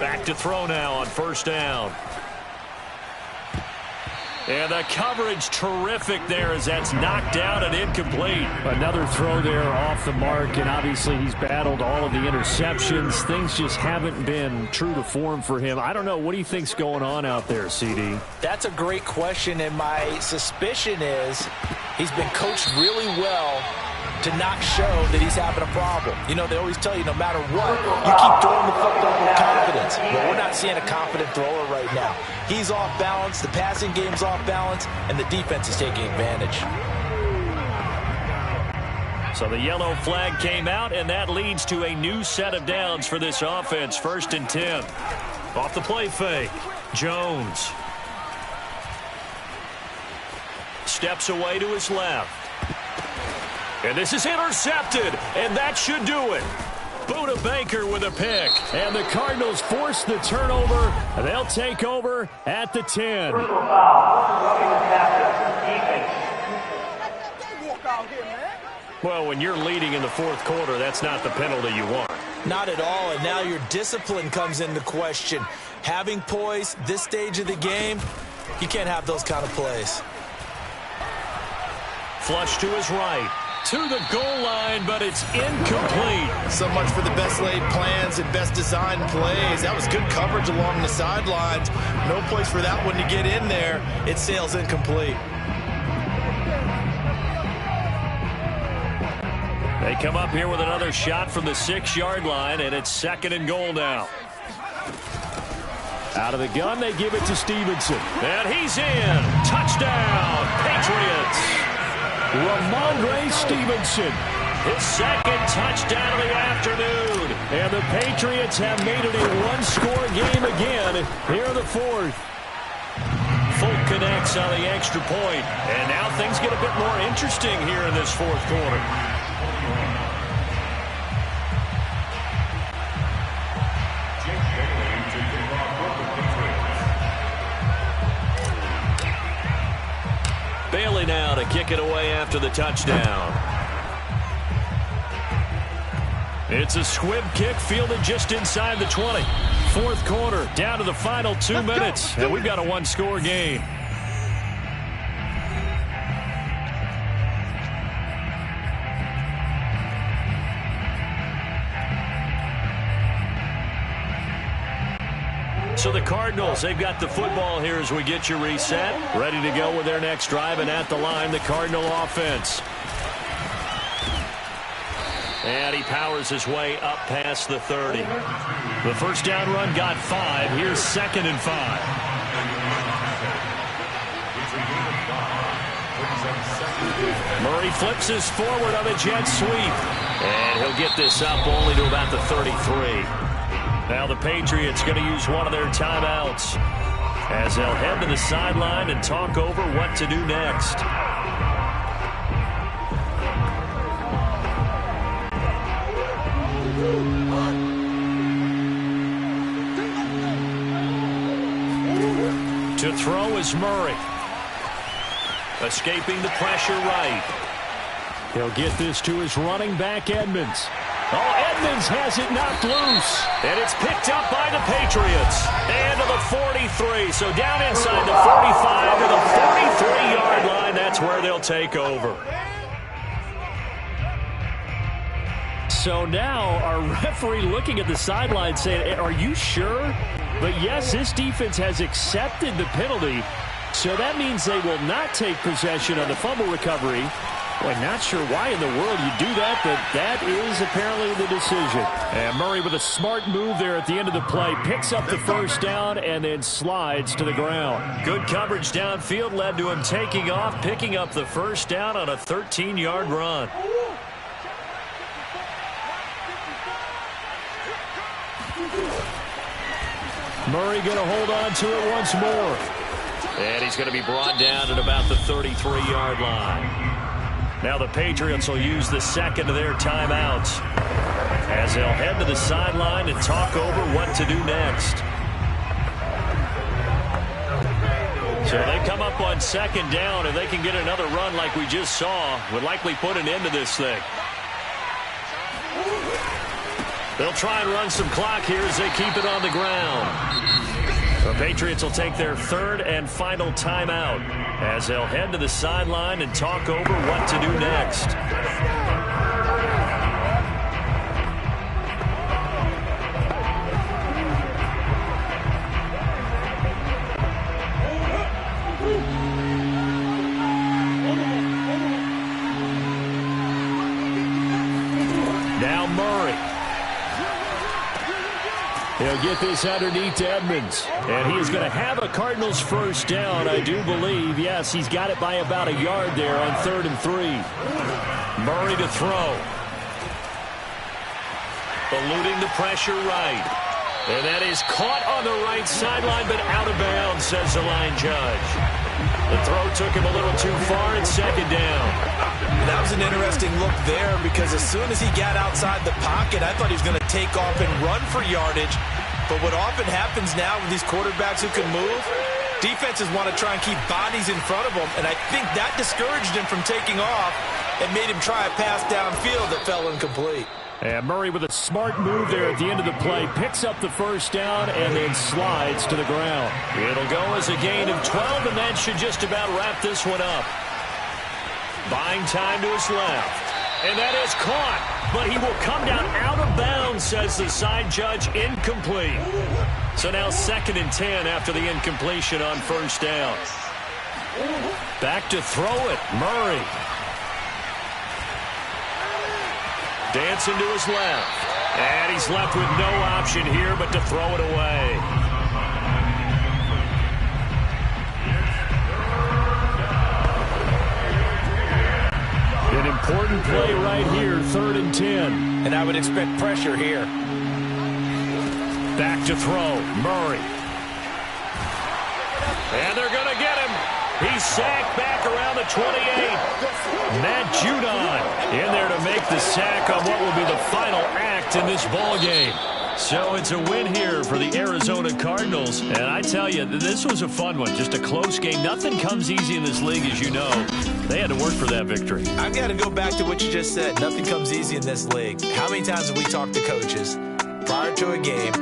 Back to throw now on first down. And the coverage terrific there as that's knocked down and incomplete. Another throw there off the mark, and obviously he's battled all of the interceptions. Things just haven't been true to form for him. I don't know. What do you think's going on out there, CD? That's a great question, and my suspicion is he's been coached really well to not show that he's having a problem. You know, they always tell you no matter what, you keep throwing the football with confidence. Well, we're not seeing a confident thrower right now. He's off balance, the passing game's off balance, and the defense is taking advantage. So the yellow flag came out, and that leads to a new set of downs for this offense. 1st and 10. Off the play fake. Jones. Steps away to his left. And this is intercepted, and that should do it. Buda Baker with a pick. And the Cardinals force the turnover. They'll take over at the 10. Well, when you're leading in the fourth quarter, that's not the penalty you want. Not at all, and now your discipline comes into question. Having poise this stage of the game, you can't have those kind of plays. Flush to his right. To the goal line, but it's incomplete. So much for the best laid plans and best designed plays. That was good coverage along the sidelines. No place for that one to get in there. It sails incomplete. They come up here with another shot from the 6-yard line, and it's 2nd and goal now. Out of the gun, they give it to Stevenson. And he's in. Touchdown, Patriots. Ramondre Stevenson, his 2nd touchdown of the afternoon. And the Patriots have made it a one-score game again here in the 4th. Folk connects on the extra point. And now things get a bit more interesting here in this 4th quarter. Bailey now to kick it away after the touchdown. It's a squib kick fielded just inside the 20. 4th quarter, down to the final 2 minutes, and we've got a one-score game. So the Cardinals, they've got the football here as we get you reset. Ready to go with their next drive, and at the line, the Cardinal offense. And he powers his way up past the 30. The first down run got 5. Here's 2nd and 5. Murray flips his forward on a jet sweep. And he'll get this up only to about the 33. Now the Patriots going to use one of their timeouts as they'll head to the sideline and talk over what to do next. To throw is Murray. Escaping the pressure right. He'll get this to his running back, Edmonds. Oh, Edmonds has it knocked loose. And it's picked up by the Patriots. And to the 43. So down inside the 45 to the 43-yard line. That's where they'll take over. So now our referee looking at the sideline saying, are you sure? But yes, this defense has accepted the penalty. So that means they will not take possession on the fumble recovery. Boy, not sure why in the world you do that, but that is apparently the decision. And Murray with a smart move there at the end of the play. Picks up the first down and then slides to the ground. Good coverage downfield led to him taking off, picking up the first down on a 13-yard run. Murray going to hold on to it once more. And he's going to be brought down at about the 33-yard line. Now the Patriots will use the second of their timeouts as they'll head to the sideline and talk over what to do next. So they come up on second down. If they can get another run like we just saw, would likely put an end to this thing. They'll try and run some clock here as they keep it on the ground. The Patriots will take their third and final timeout as they'll head to the sideline and talk over what to do next. Now Murray. He'll get this underneath to Edmonds. And he is going to have a Cardinals first down, I do believe. Yes, he's got it by about a yard there on 3rd and 3. Murray to throw. Eluding the pressure right. And that is caught on the right sideline, but out of bounds, says the line judge. The throw took him a little too far and second down. That was an interesting look there because as soon as he got outside the pocket, I thought he was going to take off and run for yardage. But what often happens now with these quarterbacks who can move, defenses want to try and keep bodies in front of them, and I think that discouraged him from taking off and made him try a pass downfield that fell incomplete. And Murray with a smart move there at the end of the play. Picks up the first down and then slides to the ground. It'll go as a gain of 12, and that should just about wrap this one up. Buying time to his left. And that is caught, but he will come down out of bounds, says the side judge. Incomplete. So now 2nd and 10 after the incompletion on first down. Back to throw it, Murray. Dancing to his left. And he's left with no option here but to throw it away. An important play right here, 3rd and 10. And I would expect pressure here. Back to throw, Murray. And they're going to get him. He's sacked back around the 28. Matt Judon in there to make the sack on what will be the final act in this ball game. So it's a win here for the Arizona Cardinals. And I tell you, this was a fun one. Just a close game. Nothing comes easy in this league, as you know. They had to work for that victory. I've got to go back to what you just said. Nothing comes easy in this league. How many times have we talked to coaches prior to a game